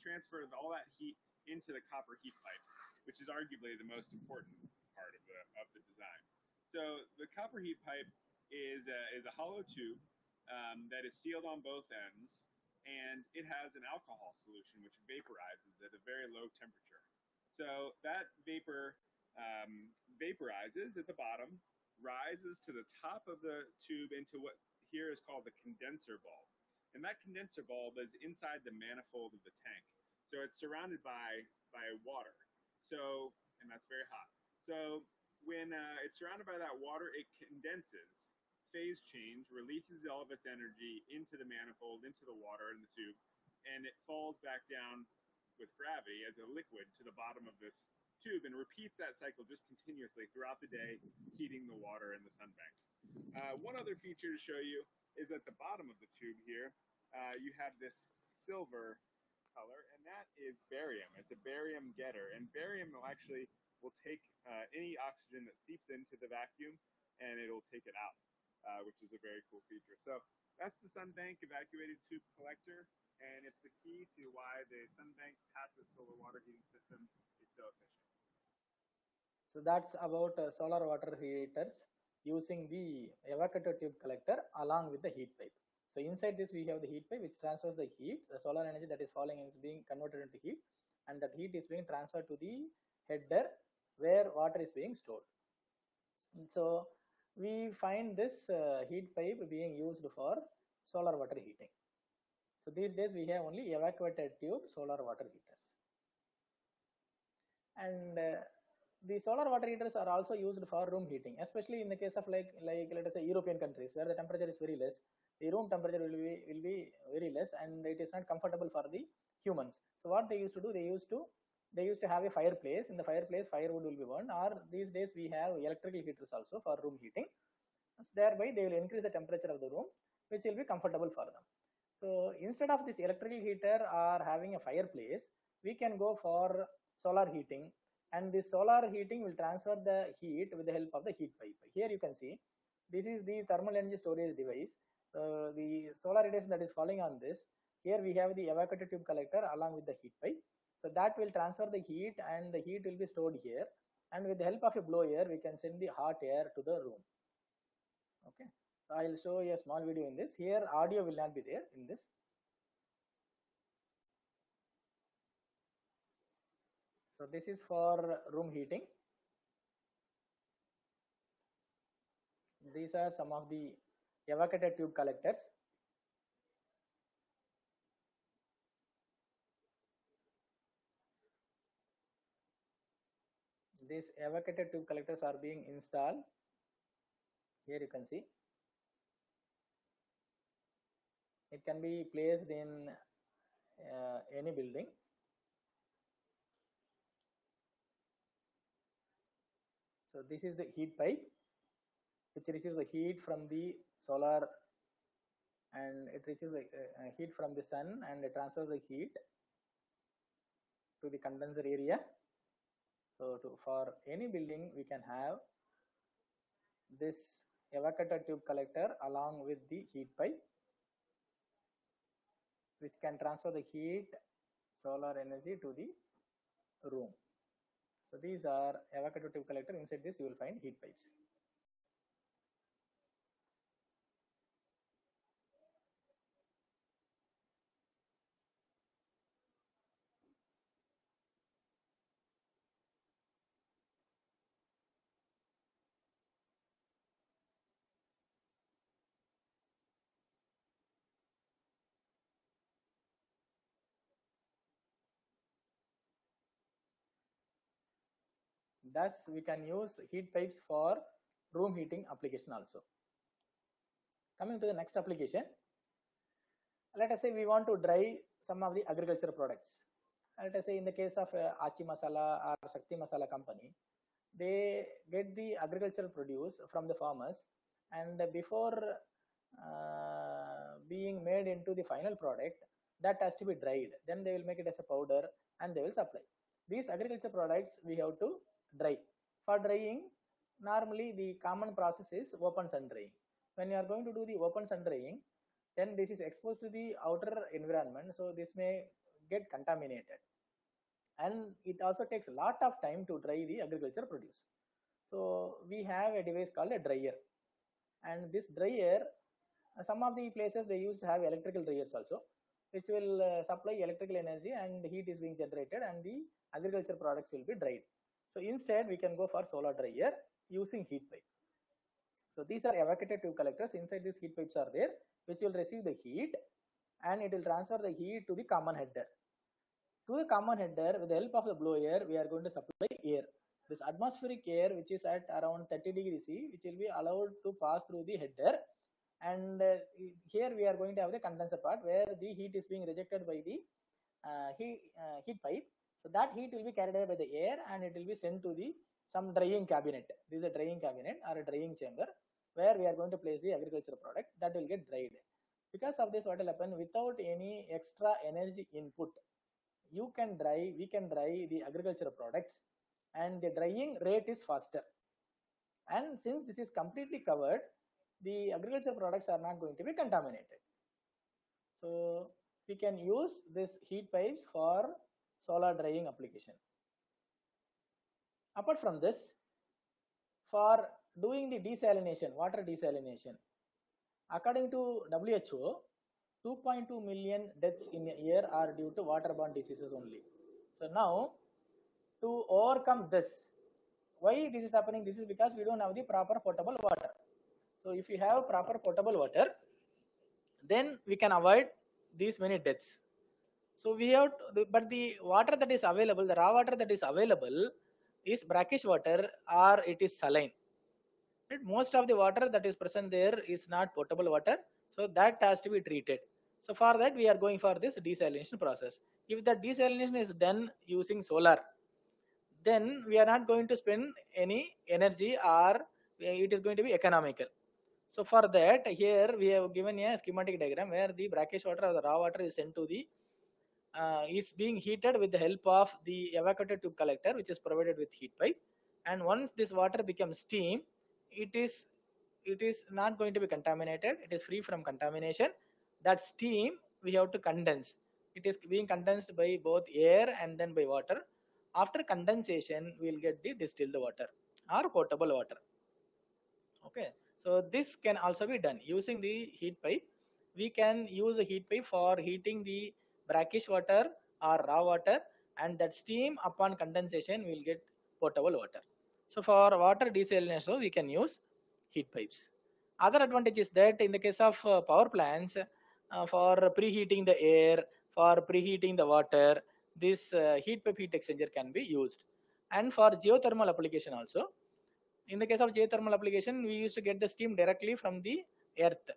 transfers all that heat into the copper heat pipe, which is arguably the most important part of the design. So the copper heat pipe is a hollow tube that is sealed on both ends, and it has an alcohol solution which vaporizes at a very low temperature. So that vapor vaporizes at the bottom, rises to the top of the tube into what here is called the condenser bulb. And that condenser bulb is inside the manifold of the tank. So it's surrounded by water. So, and that's very hot. So when it's surrounded by that water, it condenses, phase change, releases all of its energy into the manifold, into the water in the tube, and it falls back down with gravity as a liquid to the bottom of this tube and repeats that cycle just continuously throughout the day, heating the water in the sunbank. One other feature to show you is at the bottom of the tube here, you have this silver color, and that is barium. It's a barium getter, and barium will take any oxygen that seeps into the vacuum, and it'll take it out, which is a very cool feature. So that's the Sunbank evacuated tube collector, and it's the key to why the Sunbank passive solar water heating system is so efficient. So that's about solar water heaters using the evacuator tube collector along with the heat pipe. So inside this we have the heat pipe which transfers the heat, the solar energy that is falling is being converted into heat, and that heat is being transferred to the header where water is being stored. And so we find this heat pipe being used for solar water heating. So these days we have only evacuated tube solar water heaters. And the solar water heaters are also used for room heating, especially in the case of like let us say European countries where the temperature is very less. The room temperature will be very less, and it is not comfortable for the humans. So what they used to do, they used to have a fireplace. In the fireplace, firewood will be burned. Or these days we have electrical heaters also for room heating. So thereby they will increase the temperature of the room, which will be comfortable for them. So instead of this electrical heater or having a fireplace, we can go for solar heating, and this solar heating will transfer the heat with the help of the heat pipe. Here you can see this is the thermal energy storage device. The solar radiation that is falling on this, here we have the evacuator tube collector along with the heat pipe. So that will transfer the heat, and the heat will be stored here, and with the help of a blower we can send the hot air to the room. Okay, so I will show you a small video in this. Here audio will not be there in this. So this is for room heating. These are some of the evacuator tube collectors. These evacuator tube collectors are being installed. Here you can see. It can be placed in any building. So this is the heat pipe which receives the heat from the solar, and it receives the heat from the sun, and it transfers the heat to the condenser area. So for any building we can have this evacuator tube collector along with the heat pipe, which can transfer the heat, solar energy to the room. So these are evacuator tube collector. Inside this you will find heat pipes. Thus, we can use heat pipes for room heating application also. Coming to the next application, let us say we want to dry some of the agriculture products. Let us say in the case of Achi Masala or Shakti Masala company, they get the agricultural produce from the farmers, and before being made into the final product, that has to be dried. Then they will make it as a powder and they will supply. These agriculture products we have to dry. For drying, normally the common process is open sun drying. When you are going to do the open sun drying, then this is exposed to the outer environment, so this may get contaminated, and it also takes a lot of time to dry the agriculture produce. So we have a device called a dryer, and this dryer, some of the places they used to have electrical dryers also, which will supply electrical energy and heat is being generated and the agriculture products will be dried. So instead we can go for solar dryer using heat pipe. So these are evacuated tube collectors. Inside these heat pipes are there, which will receive the heat and it will transfer the heat to the common header. To the common header, with the help of the blower, we are going to supply air. This atmospheric air, which is at around 30 degrees C, which will be allowed to pass through the header. And here we are going to have the condenser part where the heat is being rejected by the heat pipe. So that heat will be carried away by the air and it will be sent to the some drying cabinet. This is a drying cabinet or a drying chamber where we are going to place the agricultural product that will get dried. Because of this, what will happen, without any extra energy input, we can dry the agricultural products and the drying rate is faster. And since this is completely covered, the agriculture products are not going to be contaminated. So we can use this heat pipes for solar drying application. Apart from this, for doing the desalination, water desalination, according to WHO, 2.2 million deaths in a year are due to waterborne diseases only. So now, to overcome this, why this is happening? This is because we don't have the proper potable water. So if you have proper potable water, then we can avoid these many deaths. So we have to, but the water that is available, the raw water that is available is brackish water or it is saline. Right? Most of the water that is present there is not potable water, so that has to be treated. So for that we are going for this desalination process. If the desalination is done using solar, then we are not going to spend any energy or it is going to be economical. So for that, here we have given a schematic diagram where the brackish water or the raw water is sent to the is being heated with the help of the evacuated tube collector, which is provided with heat pipe. And once this water becomes steam, it is not going to be contaminated. It is free from contamination. That steam we have to condense. It is being condensed by both air and then by water. After condensation, we will get the distilled water or potable water. Okay, so this can also be done using the heat pipe. We can use the heat pipe for heating the brackish water or raw water, and that steam upon condensation will get potable water. So for water desalination, we can use heat pipes. Other advantage is that in the case of power plants, for preheating the air, for preheating the water, this heat pipe heat exchanger can be used. And for geothermal application also, in the case of geothermal application, we used to get the steam directly from the earth.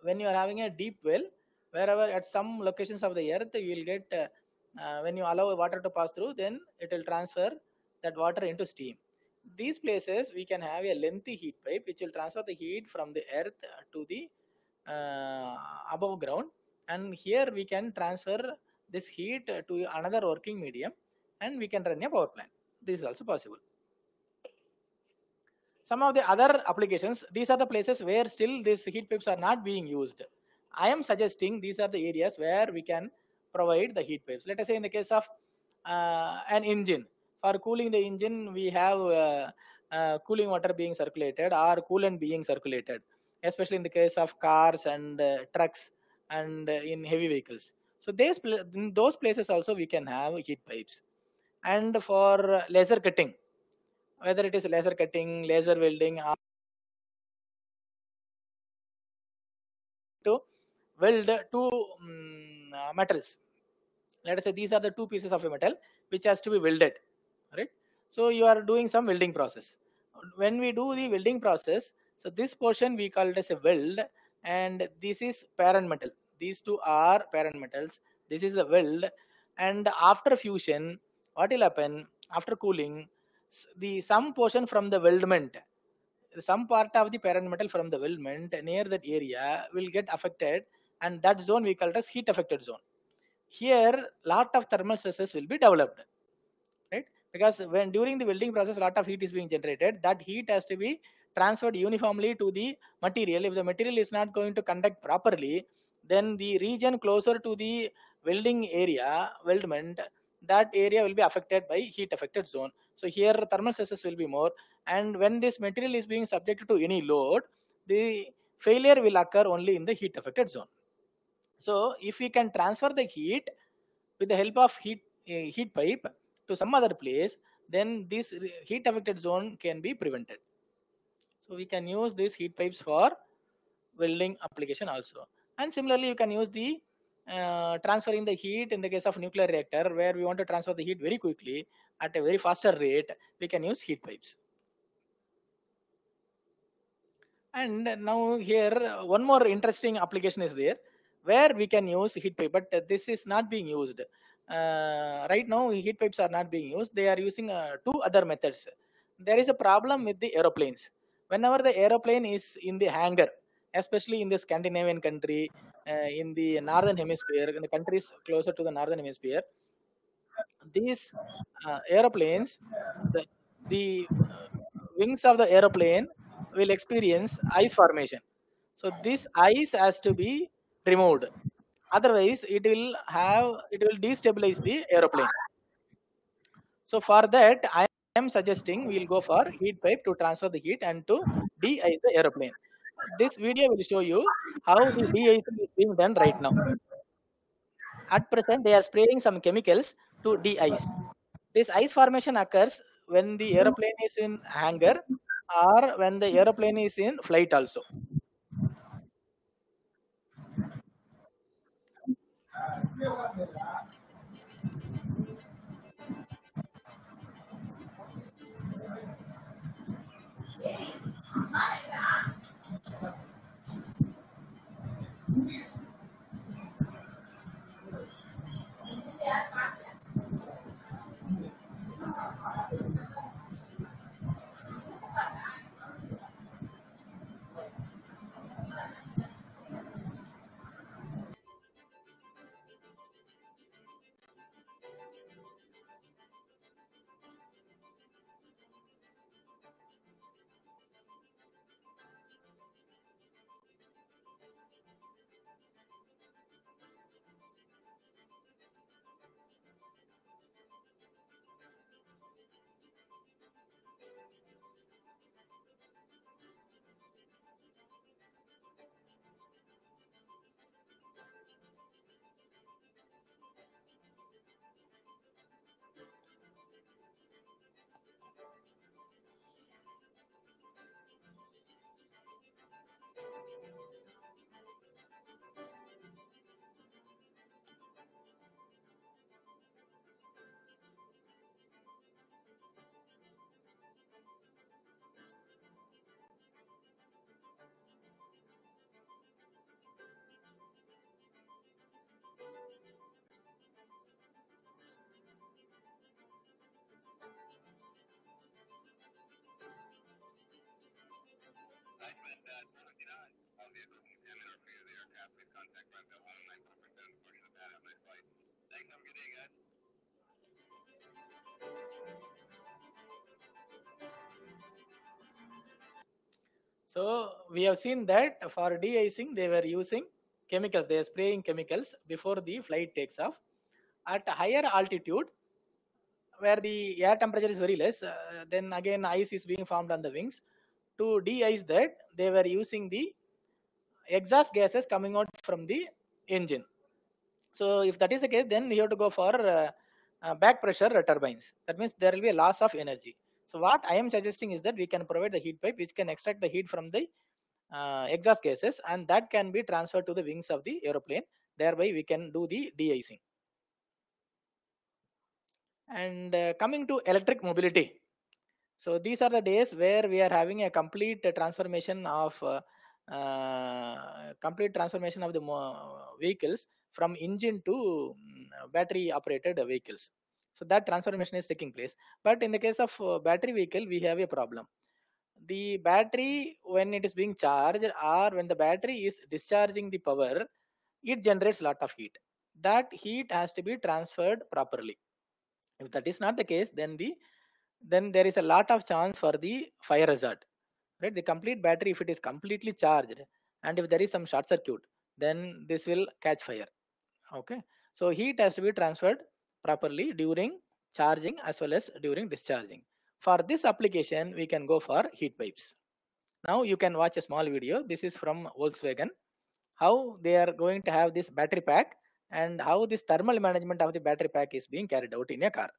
When you are having a deep well, wherever at some locations of the earth, you will get, when you allow water to pass through, then it will transfer that water into steam. These places, we can have a lengthy heat pipe, which will transfer the heat from the earth to the above ground. And here we can transfer this heat to another working medium and we can run a power plant. This is also possible. Some of the other applications, these are the places where still these heat pipes are not being used. I am suggesting these are the areas where we can provide the heat pipes. Let us say in the case of an engine, for cooling the engine, we have cooling water being circulated or coolant being circulated, especially in the case of cars and trucks and in heavy vehicles. So in those places also we can have heat pipes. And for laser cutting, whether it is laser cutting, laser welding, or to weld two metals. Let us say these are the two pieces of a metal which has to be welded, right? So you are doing some welding process. When we do the welding process, so this portion we call it as a weld, and this is parent metal. These two are parent metals. This is the weld, and after fusion, what will happen after cooling? The some portion from the weldment, some part of the parent metal from the weldment near that area will get affected, and that zone we call it as heat affected zone. Here, lot of thermal stresses will be developed, right? Because when during the welding process a lot of heat is being generated, that heat has to be transferred uniformly to the material. If the material is not going to conduct properly, then the region closer to the welding area weldment, that area will be affected by heat affected zone. So here thermal stresses will be more, and when this material is being subjected to any load, the failure will occur only in the heat affected zone. So if we can transfer the heat with the help of heat pipe to some other place, then this heat affected zone can be prevented. So we can use these heat pipes for welding application also. And similarly, you can use the transferring the heat in the case of nuclear reactor, where we want to transfer the heat very quickly at a very faster rate. We can use heat pipes. And now here one more interesting application is there where we can use heat pipe, but this is not being used. Right now heat pipes are not being used. They are using two other methods. There is a problem with the aeroplanes. Whenever the aeroplane is in the hangar, especially in the Scandinavian country, in the northern hemisphere, in the countries closer to the northern hemisphere, these aeroplanes, the wings of the aeroplane will experience ice formation. So this ice has to be removed. Otherwise, it will destabilize the aeroplane. So for that, I am suggesting we'll go for heat pipe to transfer the heat and to de-ice the aeroplane. This video will show you how the de-icing is being done right now. At present, they are spraying some chemicals to de-ice. This ice formation occurs when the aeroplane is in hangar or when the aeroplane is in flight also. So we have seen that for de-icing they were using chemicals. They are spraying chemicals before the flight takes off. At a higher altitude, where the air temperature is very less, then again ice is being formed on the wings. To de-ice that, they were using the exhaust gases coming out from the engine. So if that is the case, then you have to go for back pressure turbines. That means there will be a loss of energy. So what I am suggesting is that we can provide the heat pipe which can extract the heat from the exhaust gases, and that can be transferred to the wings of the aeroplane. Thereby we can do the de-icing. And coming to electric mobility, so these are the days where we are having a complete transformation of the vehicles from engine to battery operated vehicles. So that transformation is taking place. But in the case of battery vehicle, we have a problem. The battery, when it is being charged or when the battery is discharging the power, it generates a lot of heat. That heat has to be transferred properly. If that is not the case, then there is a lot of chance for the fire hazard. Right, the complete battery, if it is completely charged and if there is some short circuit, then this will catch fire. Okay, so heat has to be transferred properly during charging as well as during discharging. For this application, we can go for heat pipes. Now you can watch a small video. This is from Volkswagen, how they are going to have this battery pack and how this thermal management of the battery pack is being carried out in a car.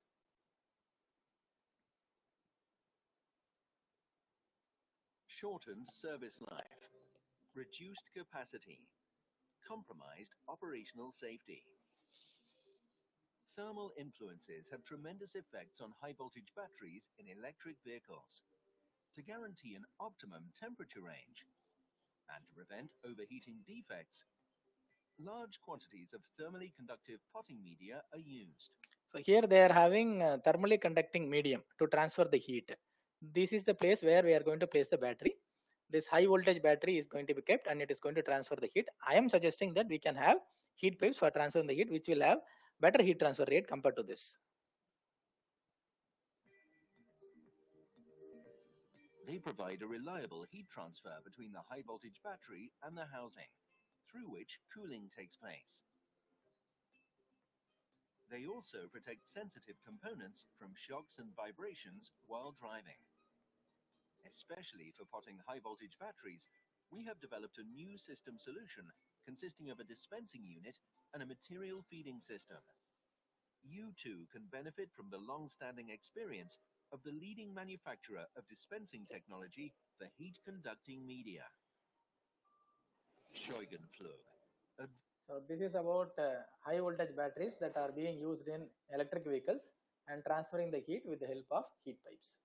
Shortened service life, reduced capacity, compromised operational safety. Thermal influences have tremendous effects on high voltage batteries in electric vehicles. To guarantee an optimum temperature range and to prevent overheating defects, large quantities of thermally conductive potting media are used. So here they are having thermally conducting medium to transfer the heat. This is the place where we are going to place the battery. This high voltage battery is going to be kept and it is going to transfer the heat. I am suggesting that we can have heat pipes for transferring the heat, which will have better heat transfer rate compared to this. They provide a reliable heat transfer between the high voltage battery and the housing, through which cooling takes place. They also protect sensitive components from shocks and vibrations while driving. Especially for potting high voltage batteries, we have developed a new system solution consisting of a dispensing unit and a material feeding system. You too can benefit from the long-standing experience of the leading manufacturer of dispensing technology for heat conducting media, Scheugenpflug. So this is about high voltage batteries that are being used in electric vehicles and transferring the heat with the help of heat pipes.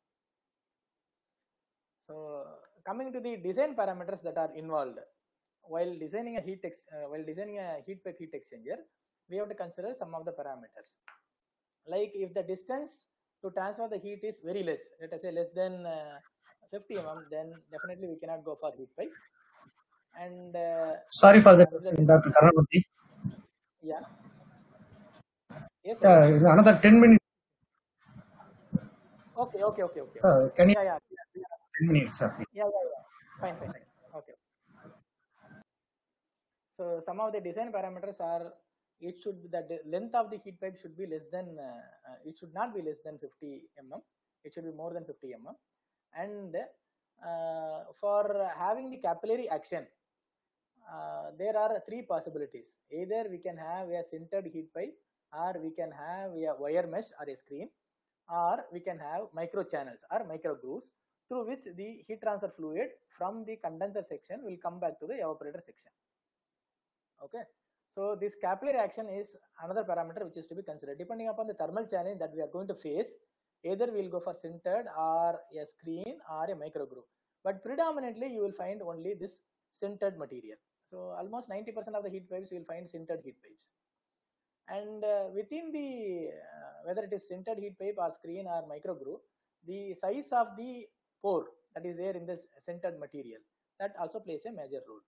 So coming to the design parameters that are involved while designing a heat pipe heat exchanger, we have to consider some of the parameters. Like if the distance to transfer the heat is very less, let us say less than 50 mm, then definitely we cannot go for heat pipe. And sorry for the question, Dr. Karnamurthy. Yeah. Yes. Another 10 minutes. Okay. Can you? Yeah. 10 minutes, sir. Yeah. Fine. Okay. So some of the design parameters are the length of the heat pipe should be less than it should not be less than 50 mm. It should be more than 50 mm. And for having the capillary action, there are three possibilities. Either we can have a sintered heat pipe, or we can have a wire mesh or a screen, or we can have micro channels or micro grooves through which the heat transfer fluid from the condenser section will come back to the evaporator section. Okay, so this capillary action is another parameter which is to be considered. Depending upon the thermal challenge that we are going to face, either we will go for sintered or a screen or a micro groove. But predominantly you will find only this sintered material. So almost 90% of the heat pipes you will find sintered heat pipes. And within the whether it is sintered heat pipe or screen or micro groove, the size of the pore that is there in this sintered material, that also plays a major role.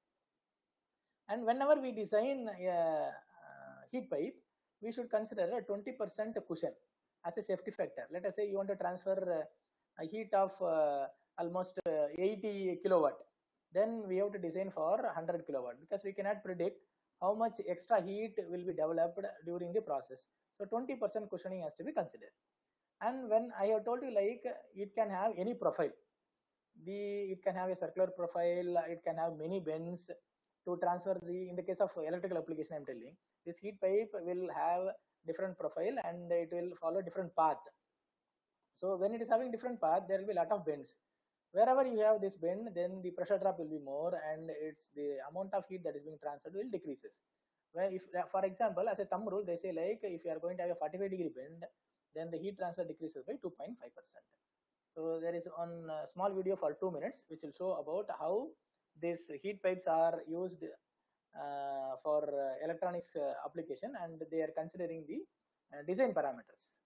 And whenever we design a heat pipe, we should consider a 20% cushion as a safety factor. Let us say you want to transfer a heat of almost 80 kilowatt, then we have to design for 100 kilowatt, because we cannot predict how much extra heat will be developed during the process. So 20% cushioning has to be considered. And when I have told you, like, it can have any profile, it can have a circular profile, it can have many bends to transfer in the case of electrical application, I'm telling, this heat pipe will have different profile and it will follow different path. So when it is having different path, there will be a lot of bends. Wherever you have this bend, then the pressure drop will be more and it's the amount of heat that is being transferred will decreases. Well, if for example, as a thumb rule, they say, like, if you are going to have a 45-degree bend, then the heat transfer decreases by 2.5%. So there is one small video for 2 minutes which will show about how these heat pipes are used for electronics application, and they are considering the design parameters.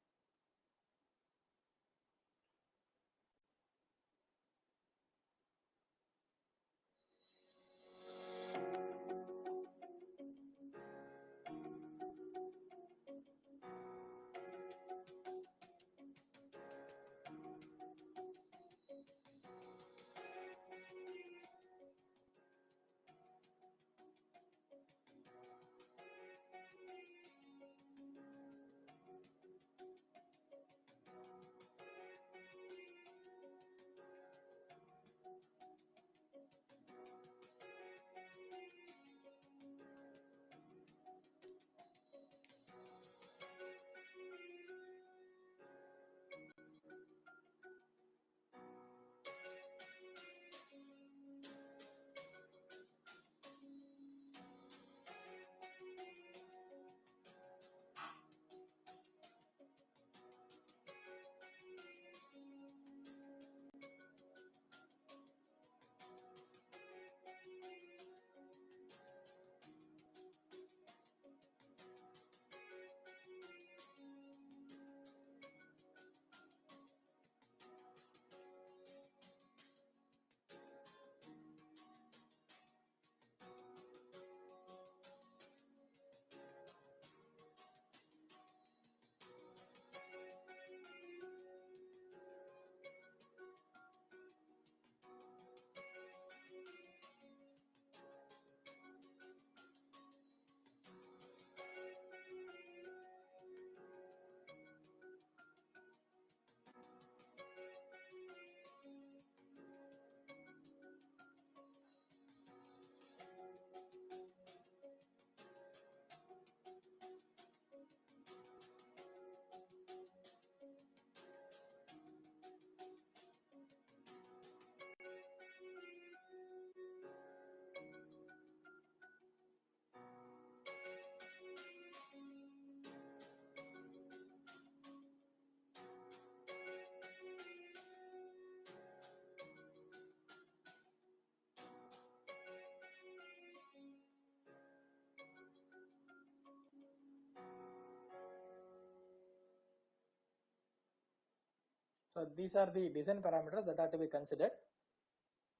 So these are the design parameters that are to be considered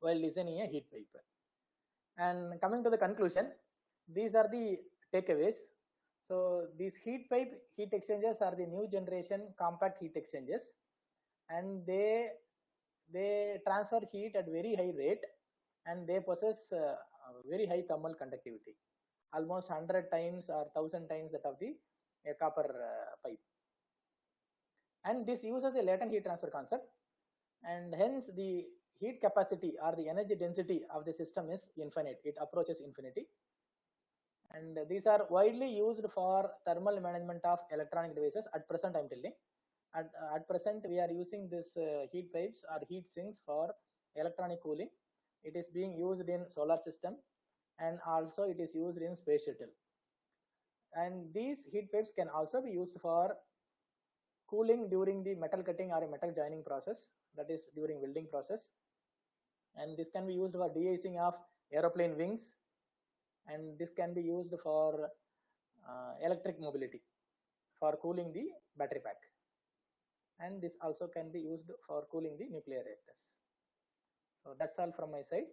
while designing a heat pipe. And coming to the conclusion, these are the takeaways. So these heat pipe heat exchangers are the new generation compact heat exchangers, and they transfer heat at very high rate, and they possess very high thermal conductivity, almost 100 times or 1000 times that of the copper pipe. And this uses the latent heat transfer concept, and hence the heat capacity or the energy density of the system is infinite. It approaches infinity. And these are widely used for thermal management of electronic devices. At present, I'm telling. At present, we are using this heat pipes or heat sinks for electronic cooling. It is being used in solar system, and also it is used in space shuttle. And these heat pipes can also be used for cooling during the metal cutting or a metal joining process, that is during welding process. And this can be used for de-icing of aeroplane wings, and this can be used for electric mobility, for cooling the battery pack. And this also can be used for cooling the nuclear reactors. So that's all from my side.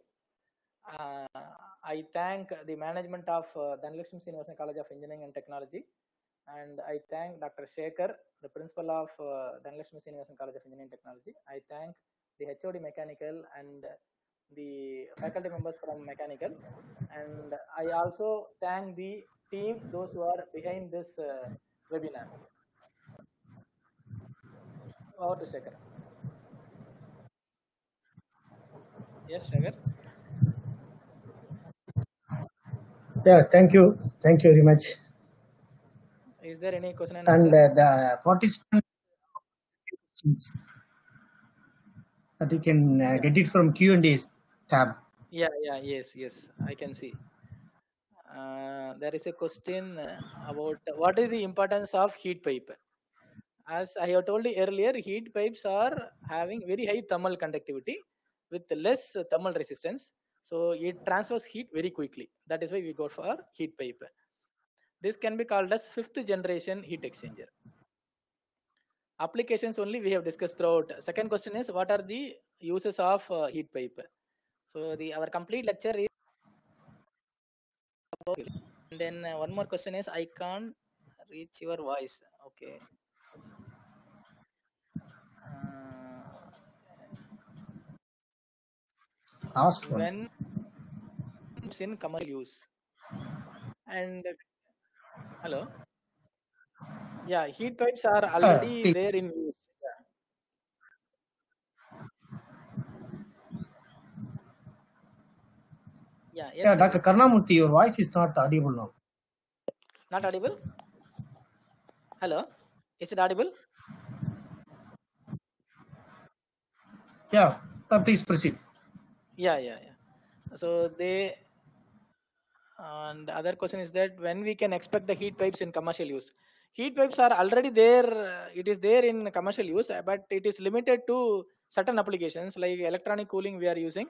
I thank the management of Dhanalakshmi Srinivasan College of Engineering and Technology, and I thank Dr. Shekhar, the principal of Dhanalakshmi Srinivasan College of Engineering and Technology. I thank the HOD Mechanical and the faculty members from Mechanical, and I also thank the team, those who are behind this webinar. Over to Shekhar. Yes, Shekhar. Yeah, thank you. Thank you very much. Is there any question and And answer? the participants that you can get it from Q&A tab. Yeah, yes, I can see. There is a question about what is the importance of heat pipe. As I have told you earlier, heat pipes are having very high thermal conductivity with less thermal resistance. So it transfers heat very quickly. That is why we go for heat pipe. This can be called as fifth generation heat exchanger. Applications only we have discussed throughout. Second question is, what are the uses of heat pipe? So our complete lecture is about. And then one more question is, I can't reach your voice. Okay. Last one. When it's in commercial use. And hello. Yeah, heat pipes are already Please. there in use. Yeah. Yes, Yeah, sir. Dr. Karnamurthy, your voice is not audible now. Not audible? Hello? Is it audible? Yeah, please proceed. Yeah. So and other question is that when we can expect the heat pipes in commercial use. Heat pipes are already there. It is there in commercial use, but it is limited to certain applications like electronic cooling we are using,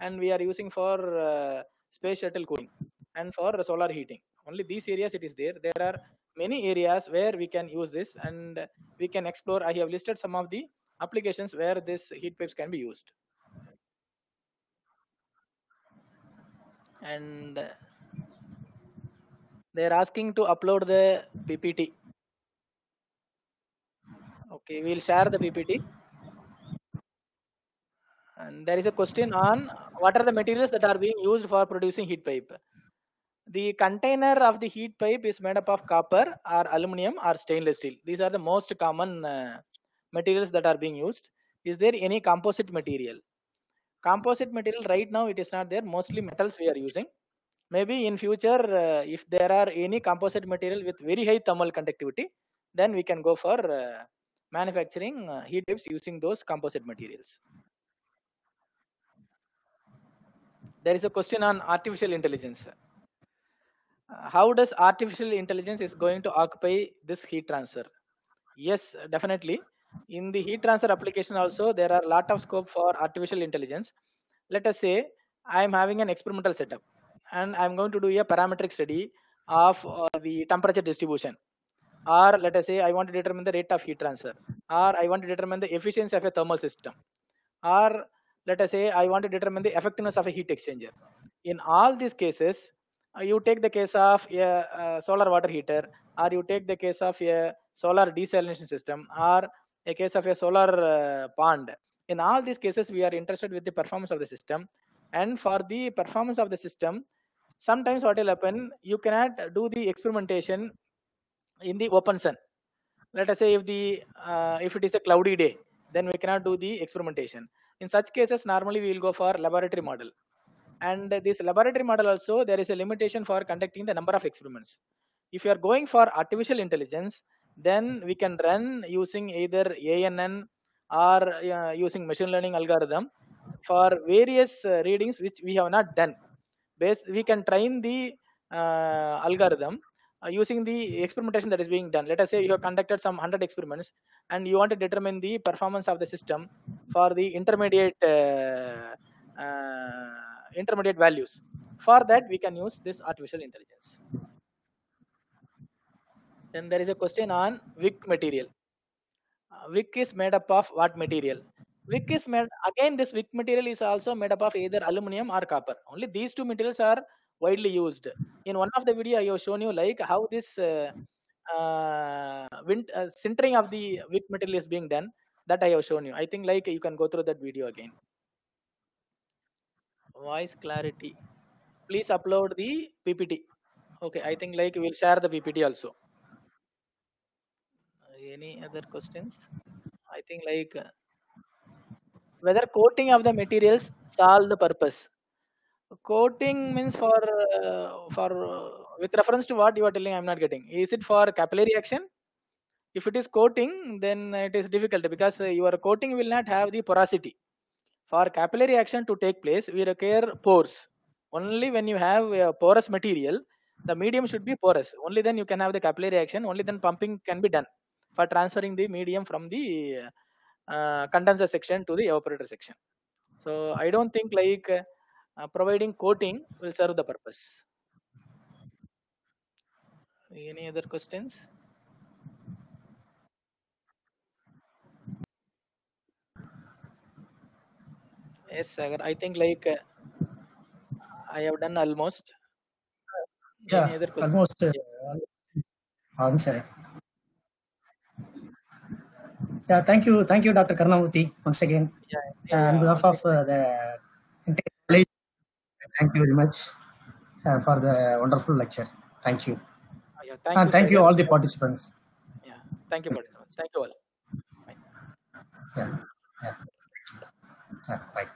and we are using for space shuttle cooling and for solar heating. Only these areas it is there. There are many areas where we can use this, and we can explore. I have listed some of the applications where this heat pipes can be used. And they're asking to upload the PPT. Okay, we'll share the PPT. And there is a question on what are the materials that are being used for producing heat pipe. The container of the heat pipe is made up of copper or aluminum or stainless steel. These are the most common materials that are being used. Is there any composite material? Composite material right now it is not there. Mostly metals we are using. Maybe in future, if there are any composite material with very high thermal conductivity, then we can go for manufacturing heat pipes using those composite materials. There is a question on artificial intelligence. How does artificial intelligence is going to occupy this heat transfer? Yes, definitely. In the heat transfer application also, there are a lot of scope for artificial intelligence. Let us say I am having an experimental setup and I am going to do a parametric study of the temperature distribution. Or let us say I want to determine the rate of heat transfer, or I want to determine the efficiency of a thermal system, or let us say I want to determine the effectiveness of a heat exchanger. In all these cases, you take the case of a solar water heater, or you take the case of a solar desalination system, or a case of a solar pond. In all these cases, we are interested with the performance of the system. And for the performance of the system, sometimes what will happen, you cannot do the experimentation in the open sun. Let us say if it is a cloudy day, then we cannot do the experimentation. In such cases, normally we will go for laboratory model. And this laboratory model also, there is a limitation for conducting the number of experiments. If you are going for artificial intelligence, then we can run using either ANN or using machine learning algorithm for various readings which we have not done. We can train the algorithm using the experimentation that is being done. Let us say you have conducted some 100 experiments and you want to determine the performance of the system for the intermediate values. For that, we can use this artificial intelligence. Then there is a question on wick material. Wick is made up of what material? Wick is made, again this wick material is also made up of either aluminum or copper. Only these two materials are widely used. In one of the video I have shown you like how this sintering of the wick material is being done. That I have shown you. I think like you can go through that video again. Voice clarity. Please upload the PPT. Okay, I think like we'll share the PPT also. Any other questions? I think like whether coating of the materials solve the purpose. Coating means for with reference to what you are telling, I'm not getting. Is it for capillary action? If it is coating, then it is difficult because your coating will not have the porosity. For capillary action to take place, we require pores. Only when you have a porous material, the medium should be porous. Only then you can have the capillary action. Only then pumping can be done. for transferring the medium from the condenser section to the evaporator section. So I don't think like providing coating will serve the purpose. Any other questions? Yes, Sagar. I think like I have done almost. Any Yeah, other questions? almost Yeah. answered. Yeah, thank you, Dr. Karnamurthy, once again. Yeah, On behalf of the entire college, thank you very much for the wonderful lecture. Thank you. Yeah, thank And you, thank you Sagar. all the participants. Yeah, thank you, participants. Thank you all. Bye. Yeah, yeah, yeah, bye.